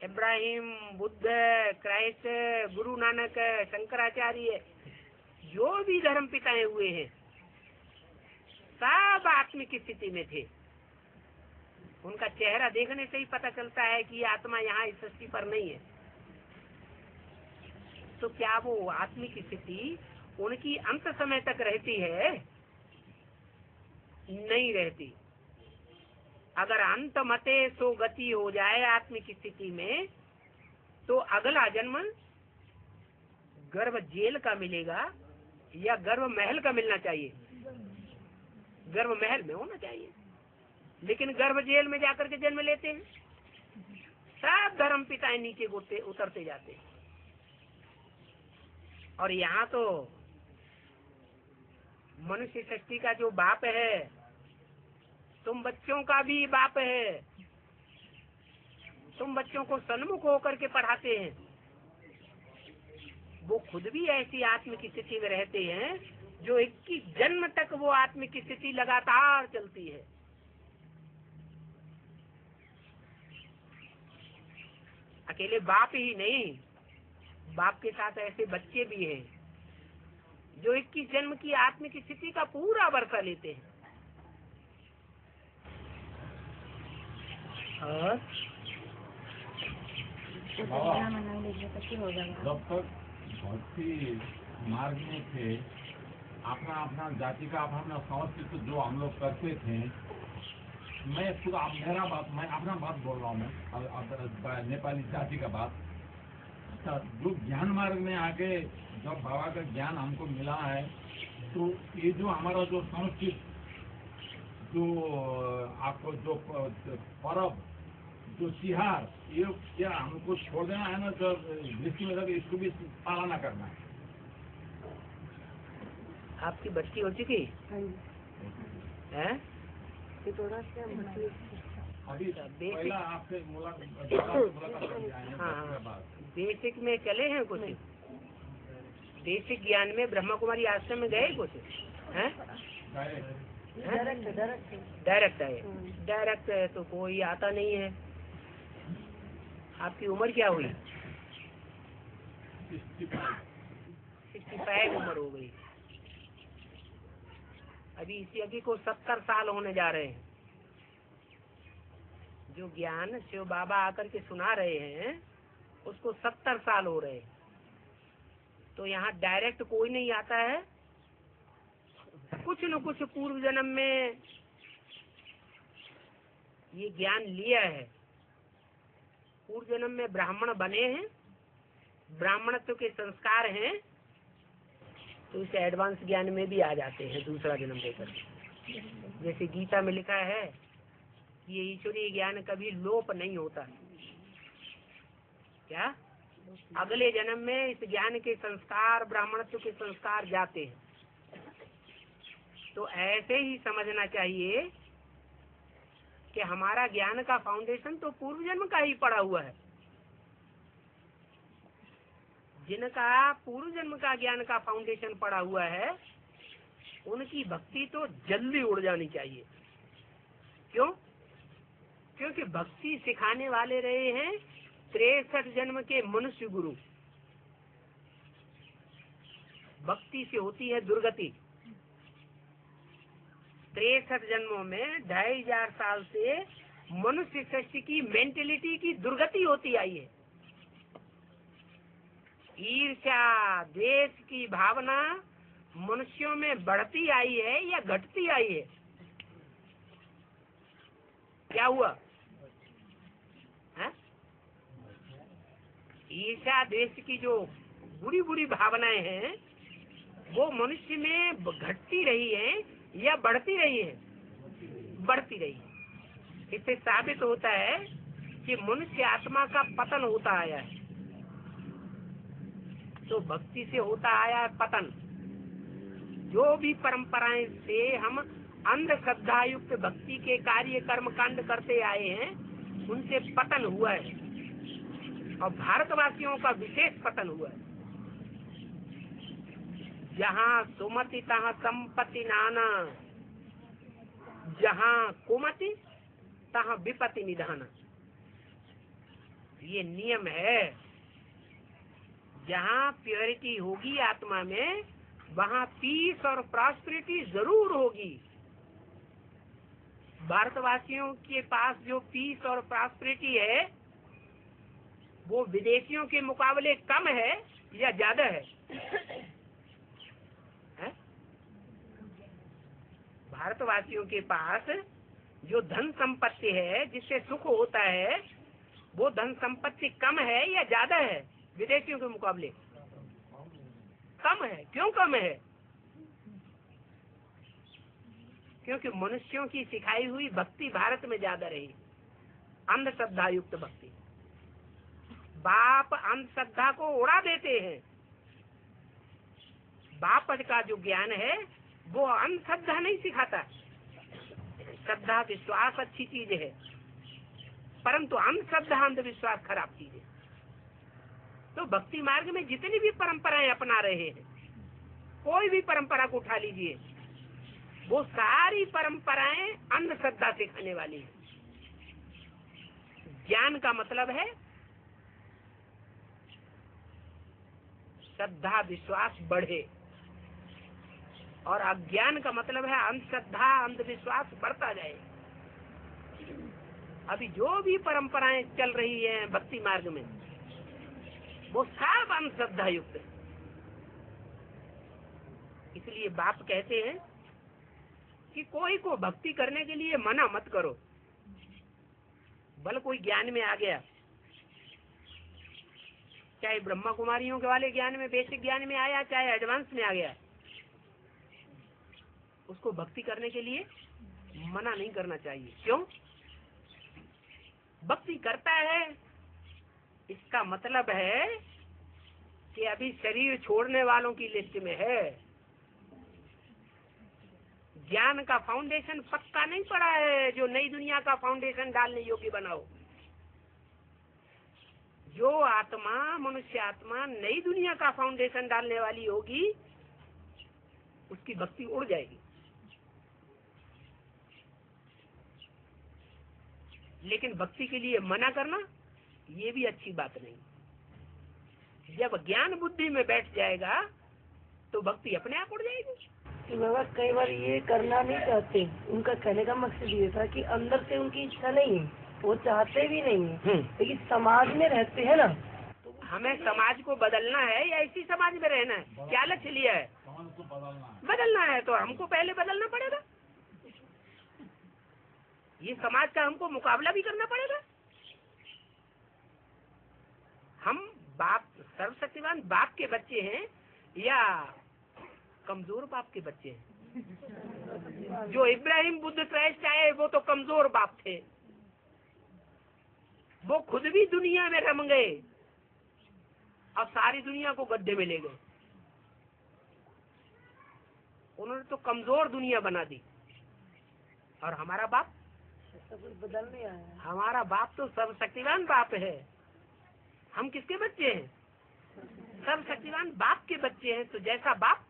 इब्राहिम, बुद्ध, क्राइस्ट, गुरु नानक, शंकराचार्य, जो भी धर्म पिताएं हुए हैं सब आत्मिक स्थिति में थे। उनका चेहरा देखने से ही पता चलता है कि आत्मा यहाँ इस सृष्टि पर नहीं है। तो क्या वो आत्मिक स्थिति उनकी अंत समय तक रहती है? नहीं रहती। अगर अंत मते सो गति हो जाए आत्मिक स्थिति में, तो अगला जन्म गर्भ जेल का मिलेगा या गर्भ महल का मिलना चाहिए? गर्भ महल में होना चाहिए, लेकिन गर्भ जेल में जाकर के जन्म लेते हैं। सब धर्म पिताएं नीचे उतरते जाते हैं। और यहाँ तो मनुष्य सृष्टि का जो बाप है, तुम बच्चों का भी बाप है, तुम बच्चों को सन्मुख होकर के पढ़ाते हैं। वो खुद भी ऐसी आत्मिक स्थिति में रहते हैं जो 21 जन्म तक वो आत्मिक स्थिति लगातार चलती है। अकेले बाप ही नहीं, बाप के साथ ऐसे बच्चे भी हैं जो 21 जन्म की आत्मिक स्थिति का पूरा वर्षा लेते हैं। और जब तक भक्ति मार्ग में थे, अपना अपना जाति का अपना संस्कृत जो हम लोग करते थे, मैं खुद मैं अपना बात बोल रहा हूँ, मैं नेपाली जाति का बात। जो ज्ञान मार्ग में आके जब बाबा का ज्ञान हमको मिला है, तो ये जो हमारा जो संस्कृत, जो आपको जो पर्व, जो तिहार, ये क्या हमको छोड़ देना है ना? जो दृष्टि में लगे इसको भी पालना करना है। आपकी बच्ची हो चुकी है? अभी पहला आपसे मुलाकात हाँ, बेसिक में चले हैं कुछ, बेसिक ज्ञान में ब्रह्मा कुमारी आश्रम में गए कुछ हैं? डायरेक्ट है। डायरेक्ट है तो कोई आता नहीं है। आपकी उम्र क्या हुई? 65 उम्र हो गई। अभी इस यज्ञ को 70 साल होने जा रहे हैं। जो ज्ञान शिव बाबा आकर के सुना रहे हैं उसको 70 साल हो रहे हैं। तो यहाँ डायरेक्ट कोई नहीं आता है। कुछ न कुछ पूर्व जन्म में ये ज्ञान लिया है। पूर्व जन्म में ब्राह्मण बने हैं, ब्राह्मणत्व के संस्कार हैं, तो इसे एडवांस ज्ञान में भी आ जाते हैं दूसरा जन्म लेकर। जैसे गीता में लिखा है ये ईश्वरीय ज्ञान कभी लोप नहीं होता। क्या अगले जन्म में इस ज्ञान के संस्कार, ब्राह्मणत्व के संस्कार जाते हैं। तो ऐसे ही समझना चाहिए कि हमारा ज्ञान का फाउंडेशन तो पूर्व जन्म का ही पड़ा हुआ है। जिनका पूर्व जन्म का ज्ञान का फाउंडेशन पड़ा हुआ है उनकी भक्ति तो जल्दी उड़ जानी चाहिए। क्यों? क्योंकि भक्ति सिखाने वाले रहे हैं 63 जन्म के मनुष्य गुरु। भक्ति से होती है दुर्गति। 63 जन्मों में 2500 साल से मनुष्य सृष्टि की मेंटेलिटी की दुर्गति होती आई है। ईर्ष्या, द्वेष की भावना मनुष्यों में बढ़ती आई है या घटती आई है? क्या हुआ है? ईर्ष्या, द्वेष की जो बुरी बुरी भावनाएं हैं वो मनुष्य में घटती रही है या बढ़ती रही है? बढ़ती रही है। इससे साबित होता है कि मनुष्य आत्मा का पतन होता आया है। तो भक्ति से होता आया है पतन। जो भी परंपराएं से हम अंधश्रद्धा युक्त भक्ति के कार्य कर्म कांड करते आए हैं उनसे पतन हुआ है और भारतवासियों का विशेष पतन हुआ है। जहाँ सुमति तहाँ संपत्ति नाना, जहाँ कुमति तहाँ विपत्ति निधाना। ये नियम है। जहाँ प्योरिटी होगी आत्मा में वहाँ पीस और प्रॉस्पेरिटी जरूर होगी। भारतवासियों के पास जो पीस और प्रॉस्पेरिटी है वो विदेशियों के मुकाबले कम है या ज्यादा है? भारतवासियों के पास जो धन संपत्ति है जिससे सुख होता है वो धन संपत्ति कम है या ज्यादा है? विदेशियों के मुकाबले कम है। क्यों कम है? क्योंकि मनुष्यों की सिखाई हुई भक्ति भारत में ज्यादा रही, अंधश्रद्धा युक्त भक्ति। बाप अंधश्रद्धा को उड़ा देते हैं। बाप का जो ज्ञान है वो अंधश्रद्धा नहीं सिखाता। श्रद्धा विश्वास अच्छी चीज है, परंतु अंधश्रद्धा अंधविश्वास खराब चीज है। तो भक्ति मार्ग में जितनी भी परंपराएं अपना रहे हैं, कोई भी परंपरा को उठा लीजिए, वो सारी परंपराएं अंधश्रद्धा सिखाने वाली है। ज्ञान का मतलब है श्रद्धा विश्वास बढ़े, और अज्ञान का मतलब है अंधश्रद्धा अंधविश्वास बढ़ता जाए। अभी जो भी परंपराएं चल रही हैं भक्ति मार्ग में वो सब अंधश्रद्धा युक्त है। इसलिए बाप कहते हैं कि कोई को भक्ति करने के लिए मना मत करो। भले कोई ज्ञान में आ गया, चाहे ब्रह्मा कुमारियों के वाले ज्ञान में, बेसिक ज्ञान में आया, चाहे एडवांस में आ गया, उसको भक्ति करने के लिए मना नहीं करना चाहिए। क्यों? भक्ति करता है इसका मतलब है कि अभी शरीर छोड़ने वालों की लिस्ट में है। ज्ञान का फाउंडेशन पक्का नहीं पड़ा है जो नई दुनिया का फाउंडेशन डालने योग्य बनाओ। जो आत्मा, मनुष्य आत्मा नई दुनिया का फाउंडेशन डालने वाली होगी, उसकी भक्ति उड़ जाएगी। लेकिन भक्ति के लिए मना करना ये भी अच्छी बात नहीं। जब ज्ञान बुद्धि में बैठ जाएगा तो भक्ति अपने आप उड़ जाएगी। कि बाबा कई बार ये करना नहीं चाहते, उनका कहने का मकसद ये था कि अंदर से उनकी इच्छा नहीं है, वो चाहते भी नहीं है, लेकिन समाज में रहते हैं ना, तो हमें समाज को बदलना है या इसी समाज में रहना है? क्या लक्ष्य लिया है? समाज को बदलना है तो हमको पहले बदलना पड़ेगा। ये समाज का हमको मुकाबला भी करना पड़ेगा। हम बाप, सर्वशक्तिमान बाप के बच्चे हैं या कमजोर बाप के बच्चे हैं? जो इब्राहिम, बुद्ध, क्राइस्ट आए वो तो कमजोर बाप थे, वो खुद भी दुनिया में रम गए और सारी दुनिया को गड्ढे में ले गए। उन्होंने तो कमजोर दुनिया बना दी। और हमारा बाप सब कुछ बदलने आया। हमारा बाप तो सर्वशक्तिमान बाप है। हम किसके बच्चे हैं? सर्वशक्तिमान बाप के बच्चे हैं। तो जैसा बाप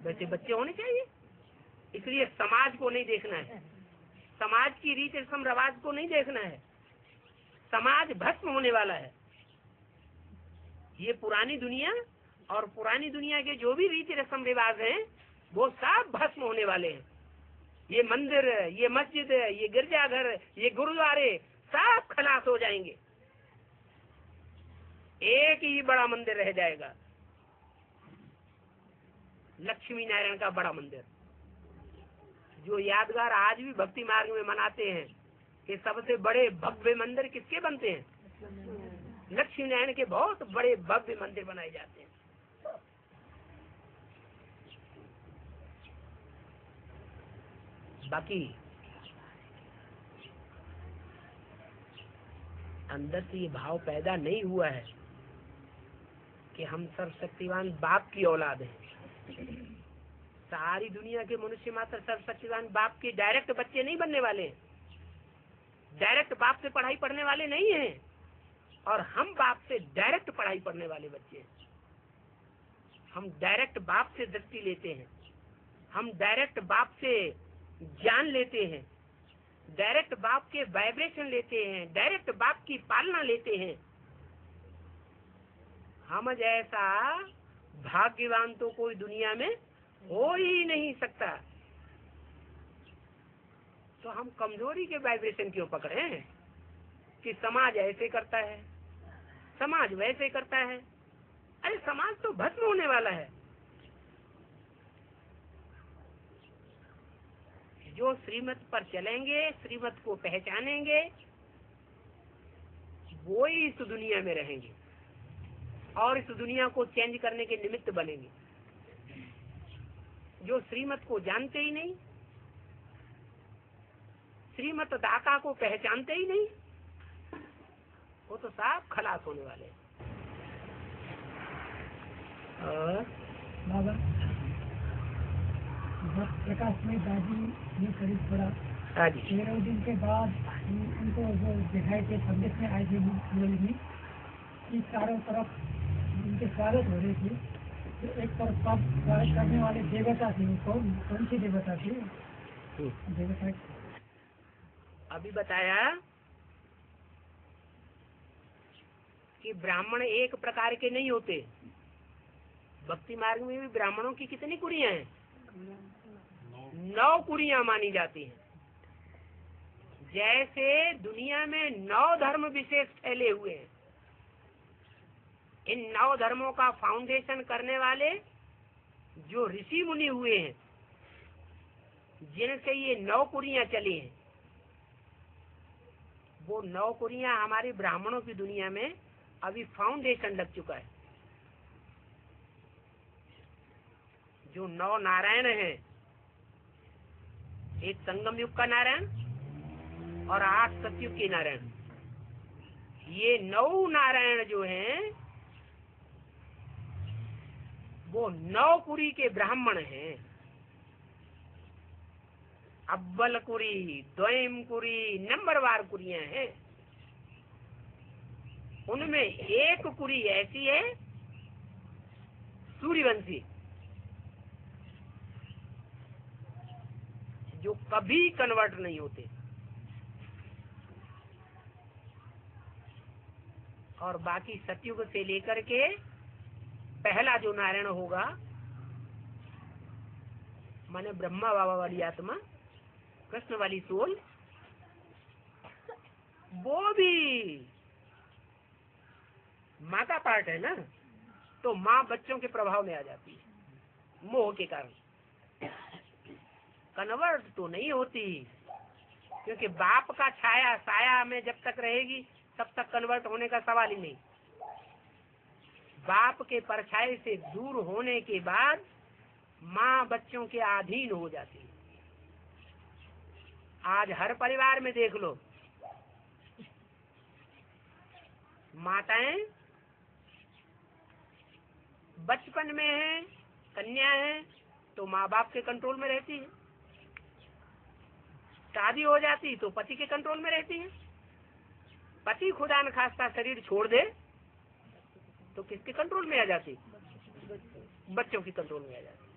वैसे बच्चे होने चाहिए। इसलिए समाज को नहीं देखना है, समाज की रीत रस्म रिवाज को नहीं देखना है। समाज भस्म होने वाला है। ये पुरानी दुनिया और पुरानी दुनिया के जो भी रीति रस्म रिवाज हैं वो सब भस्म होने वाले हैं। ये मंदिर, ये मस्जिद, ये गिरजाघर, ये गुरुद्वारे सब खलास हो जाएंगे। एक ही बड़ा मंदिर रह जाएगा, लक्ष्मी नारायण का बड़ा मंदिर, जो यादगार आज भी भक्ति मार्ग में मनाते हैं कि सबसे बड़े भव्य मंदिर किसके बनते हैं? लक्ष्मी नारायण के बहुत बड़े भव्य मंदिर बनाए जाते हैं। बाकी अंदर से ये भाव पैदा नहीं हुआ है कि हम सर्वशक्तिवान बाप की औलाद हैं। सारी दुनिया के मनुष्य मात्र सर्वशक्तिवान बाप के डायरेक्ट बच्चे नहीं बनने वाले हैं, डायरेक्ट बाप से पढ़ाई पढ़ने वाले नहीं हैं। और हम बाप से डायरेक्ट पढ़ाई पढ़ने वाले बच्चे हैं। हम डायरेक्ट बाप से दृष्टि लेते हैं, हम डायरेक्ट बाप से ज्ञान लेते हैं, डायरेक्ट बाप के वाइब्रेशन लेते हैं, डायरेक्ट बाप की पालना लेते हैं। हम जैसा भाग्यवान तो कोई दुनिया में हो ही नहीं सकता। तो हम कमजोरी के वाइब्रेशन क्यों पकड़े हैं कि समाज ऐसे करता है, समाज वैसे करता है? अरे समाज तो भस्म होने वाला है। जो श्रीमत पर चलेंगे, श्रीमत को पहचानेंगे, वो ही इस दुनिया में रहेंगे और इस दुनिया को चेंज करने के निमित्त बनेंगे। जो श्रीमत को जानते ही नहीं, श्रीमत दाता को पहचानते ही नहीं, वो तो साफ खलास होने वाले हैं। और बाबा प्रकाश में दादी ने करीब थोड़ा 13 दिन के बाद उनको जो दिखाई के संदेश में आए थे में कि चारों तरफ उनके स्वागत हो रहे थे। तो एक तरफ स्वागत करने वाले देवता थे, कौन सी देवता थी? देवता अभी बताया कि ब्राह्मण एक प्रकार के नहीं होते। भक्ति मार्ग में भी ब्राह्मणों की कितनी कुरियां हैं? 9 कुरियां मानी जाती हैं। जैसे दुनिया में 9 धर्म विशेष फैले हुए हैं, इन 9 धर्मों का फाउंडेशन करने वाले जो ऋषि मुनि हुए हैं, जिनसे ये 9 कुरियां चली हैं, वो 9 कुरियां हमारी ब्राह्मणों की दुनिया में अभी फाउंडेशन लग चुका है। जो 9 नारायण हैं, एक संगम युग का नारायण और 8 सतयुग के नारायण, ये 9 नारायण जो हैं वो 9 कुरी के ब्राह्मण हैं। अव्वल कुरी, द्वयम कुरी, नंबरवार कुरियां हैं। उनमें एक कुरी ऐसी है सूर्यवंशी, जो कभी कन्वर्ट नहीं होते, और बाकी सतयुग से लेकर के पहला जो नारायण होगा, माने ब्रह्मा बाबा वाली आत्मा, कृष्ण वाली सोल, वो भी माँ का पार्ट है ना, तो माँ बच्चों के प्रभाव में आ जाती है मोह के कारण। कन्वर्ट तो नहीं होती, क्योंकि बाप का छाया साया में जब तक रहेगी तब तक कन्वर्ट होने का सवाल ही नहीं। बाप के परछाई से दूर होने के बाद माँ बच्चों के अधीन हो जाती है। आज हर परिवार में देख लो, माताएं बचपन में है, कन्या है, तो माँ बाप के कंट्रोल में रहती है। शादी हो जाती तो पति के कंट्रोल में रहती है। पति खुदा न खास्ता शरीर छोड़ दे तो किसके कंट्रोल में आ जाती? बच्चों की कंट्रोल में आ जाती।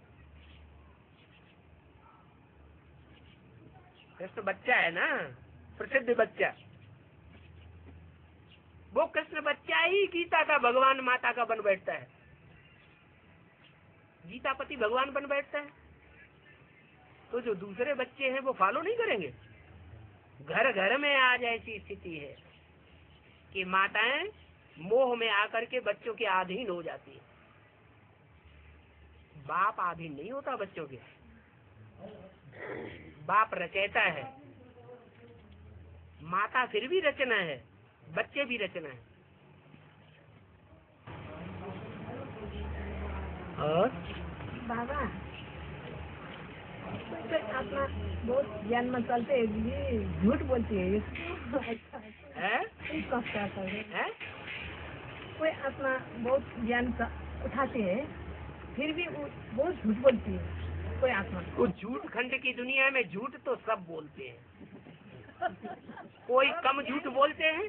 कृष्ण बच्चा है ना, प्रसिद्ध बच्चा, वो कृष्ण बच्चा ही गीता का भगवान माता का बन बैठता है। गीता पति भगवान बन बैठता है, तो जो दूसरे बच्चे हैं वो फॉलो नहीं करेंगे। घर घर में आज ऐसी स्थिति है कि माताएं मोह में आकर के बच्चों के अधीन हो जाती है। बाप अधीन नहीं होता बच्चों के, बाप रचयिता है, माता फिर भी रचना है, बच्चे भी रचना है। और बाबा तो अपना बहुत ज्ञान में चलते ये झूठ बोलती है, क्या कर रहे? कोई अपना बहुत ज्ञान उठाते हैं फिर भी वो बहुत झूठ बोलती है कोई आत्मा। वो झूठ खंड की दुनिया में झूठ तो सब बोलते हैं। कोई कम झूठ बोलते हैं,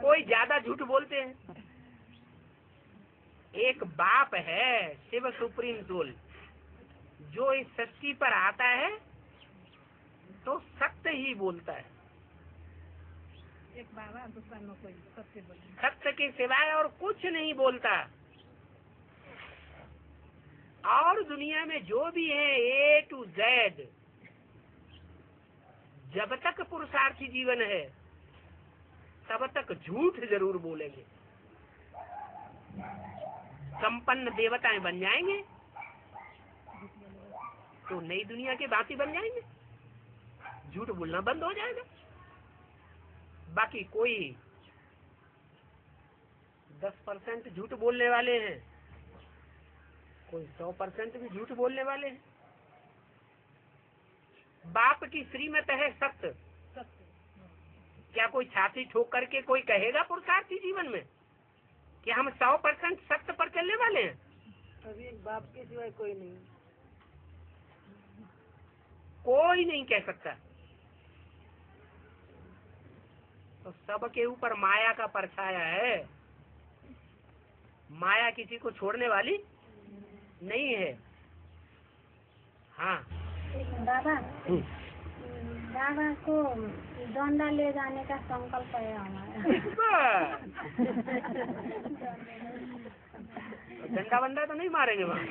कोई ज्यादा झूठ बोलते हैं। एक बाप है शिव सुप्रीम सोल, जो इस सृष्टि पर आता है तो सत्य ही बोलता है। एक बाबा दूसरा में कोई सत्य बोलता, सत्य के सिवाय और कुछ नहीं बोलता। और दुनिया में जो भी है A to Z, जब तक पुरुषार्थी जीवन है तब तक झूठ जरूर बोलेंगे। संपन्न देवताएं बन जाएंगे तो नई दुनिया के भांति बन जाएंगे, झूठ बोलना बंद हो जाएगा। बाकी कोई 10% झूठ बोलने वाले हैं, कोई 100% भी झूठ बोलने वाले हैं। बाप की श्रीमत है सत्य। क्या कोई छाती ठोक करके कोई कहेगा पुरुषार्थी जीवन में कि हम 100% सत्य पर चलने वाले हैं? अभी बाप के सिवाय कोई नहीं, कोई नहीं कह सकता। तो सबके ऊपर माया का परछाया है। माया किसी को छोड़ने वाली नहीं है। हाँ बाबा, बाबा को डंडा ले जाने का संकल्प है हमारा। डंडा वंडा तो नहीं मारेंगे वहाँ।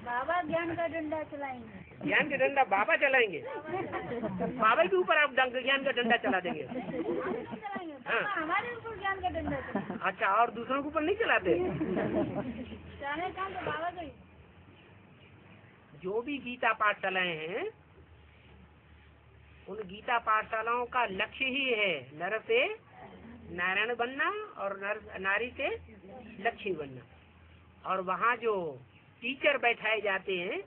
बाबा ज्ञान का डंडा चलाएंगे। ज्ञान का डंडा बाबा चलाएंगे। बाबा के ऊपर आप ज्ञान का डंडा चला देंगे? हाँ। हमारे ऊपर ज्ञान का डंडा चला। अच्छा, और दूसरों के ऊपर नहीं चलाते? चाहे काम तो बाबा को ही। जो भी गीता पाठशालाएं हैं, उन गीता पाठशालाओं का लक्ष्य ही है नर से नारायण बनना और नारी से लक्ष्मी बनना। और वहाँ जो टीचर बैठाए जाते हैं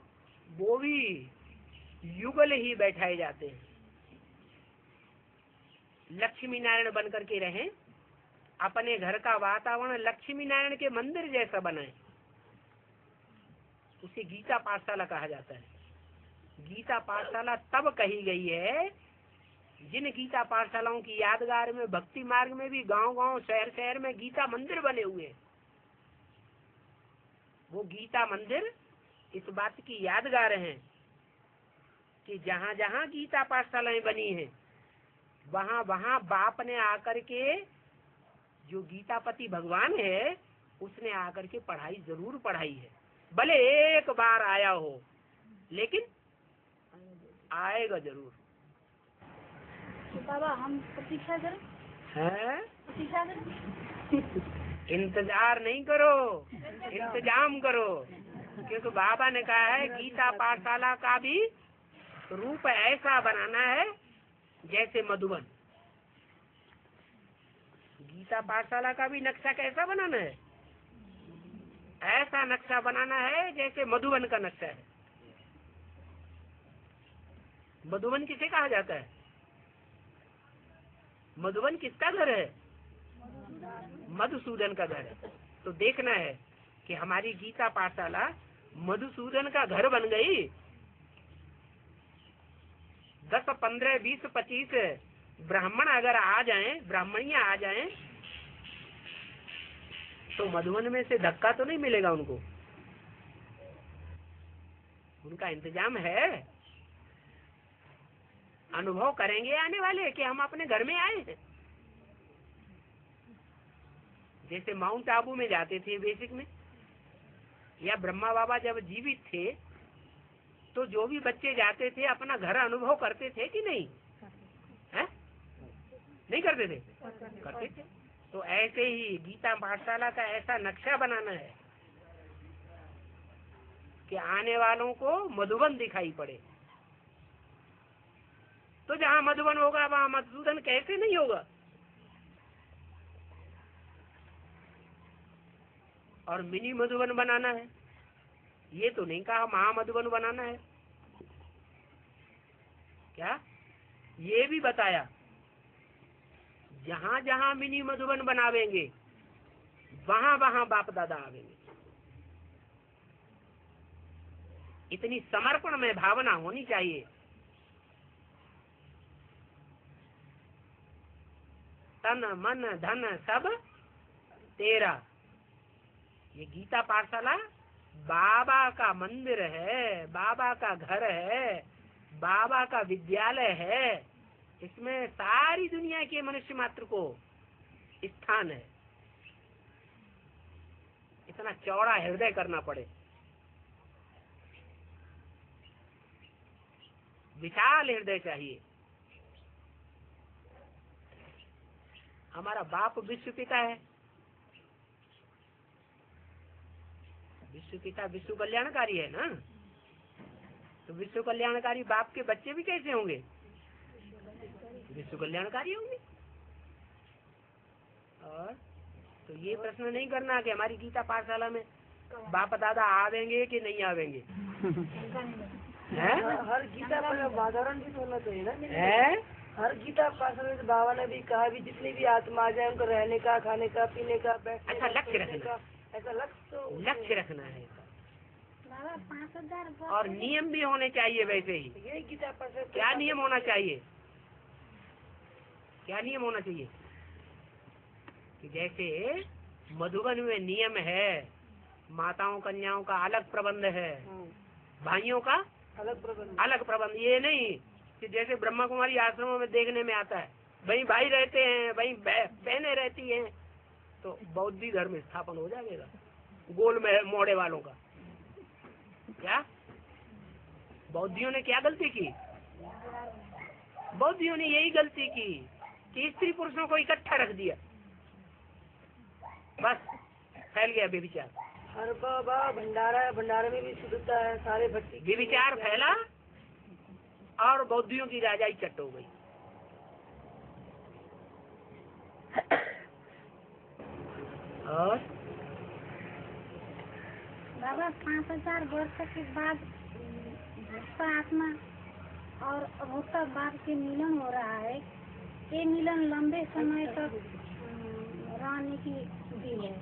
वो भी युगल ही बैठाए जाते हैं। लक्ष्मी नारायण बन करके रहें, अपने घर का वातावरण लक्ष्मी नारायण के मंदिर जैसा बनाए। उसे गीता पाठशाला कहा जाता है। गीता पाठशाला तब कही गई है जिन गीता पाठशालाओं की यादगार में, भक्ति मार्ग में भी गांव-गांव, शहर-शहर में गीता मंदिर बने हुए हैं, वो गीता मंदिर इस बात की यादगार हैं कि जहाँ जहाँ गीता पाठशालाएं बनी हैं, वहाँ वहाँ बाप ने आकर के, जो गीतापति भगवान है, उसने आकर के पढ़ाई जरूर पढ़ाई है। भले एक बार आया हो, लेकिन आएगा जरूर। बाबा हम प्रतीक्षा करें? हैं? प्रतीक्षा करें? इंतजार नहीं करो, इंतजाम करो, क्योंकि बाबा ने कहा है गीता पाठशाला का भी रूप ऐसा बनाना है जैसे मधुबन। गीता पाठशाला का भी नक्शा कैसा बनाना है? ऐसा नक्शा बनाना है जैसे मधुबन का नक्शा है। मधुबन किसे कहा जाता है? मधुबन किसका घर है? मधुसूदन का घर है। तो देखना है कि हमारी गीता पाठशाला मधुसूदन का घर बन गई। 10, 15, 20, 25 ब्राह्मण अगर आ जाएं, ब्राह्मणियां आ जाएं, तो मधुबन में से धक्का तो नहीं मिलेगा उनको। उनका इंतजाम है। अनुभव करेंगे आने वाले कि हम अपने घर में आए हैं। जैसे माउंट आबू में जाते थे बेसिक में, या ब्रह्मा बाबा जब जीवित थे, तो जो भी बच्चे जाते थे अपना घर अनुभव करते थे कि नहीं? है? नहीं करते थे? करते थे। तो ऐसे ही गीता पाठशाला का ऐसा नक्शा बनाना है कि आने वालों को मधुबन दिखाई पड़े। तो जहाँ मधुबन होगा वहाँ मधुसूदन कैसे नहीं होगा? और मिनी मधुबन बनाना है, ये तो नहीं कहा महामधुबन बनाना है। क्या? ये भी बताया जहाँ जहाँ मिनी मधुबन बनावेंगे, वहाँ वहाँ बाप दादा आवेंगे। इतनी समर्पण में भावना होनी चाहिए। तन मन धन सब तेरा। ये गीता पाठशाला बाबा का मंदिर है, बाबा का घर है, बाबा का विद्यालय है। इसमें सारी दुनिया के मनुष्य मात्र को स्थान है। इतना चौड़ा हृदय करना पड़े, विशाल हृदय चाहिए। हमारा बाप विश्व पिता है। विश्व पिता विश्व कल्याणकारी है ना, तो विश्व कल्याणकारी बाप के बच्चे भी कैसे होंगे? विश्व कल्याणकारी होंगे। और तो ये प्रश्न नहीं करना कि हमारी गीता पाठशाला में बाप दादा आवेंगे कि नहीं आवेंगे। हर गीता पर वातावरण भी होना चाहिए ना। है? हर गीता पाठशाला में बाबा ने भी कहा भी जितनी भी आत्मा आ जाए उनको रहने का, खाने का, पीने का, बैठने अच्छा लक्ष्य रखना, ऐसा लक्ष्य रखना है। 5000 और नियम भी होने चाहिए वैसे ही। ये गीता पाठशाला क्या नियम होना चाहिए? क्या नियम होना चाहिए? कि जैसे मधुबन में नियम है, माताओं कन्याओं का अलग प्रबंध है, भाइयों का अलग प्रबंध। ये नहीं कि जैसे ब्रह्मा कुमारी आश्रमों में देखने में आता है, वहीं भाई रहते हैं, वहीं बहनें रहती हैं, तो बौद्धि धर्म स्थापन हो जाएगा गोल में मोड़े वालों का। क्या बौद्धियों ने क्या गलती की? बौद्धियों ने यही गलती की कि स्त्री पुरुषों को इकट्ठा रख दिया, बस फैल गया व्यभिचार। हर बाबा भंडारा है, भंडारे में भी शुद्धता है, सारे भक्ति व्यभिचार फैला और बौद्धियों की राजाई चट हो गई। और बाबा 5000 वर्ष के बाद भोक्ता आत्मा और अभोक्ता बाप के मिलन हो रहा है। ये मिलन लंबे समय तक रहने की दी है।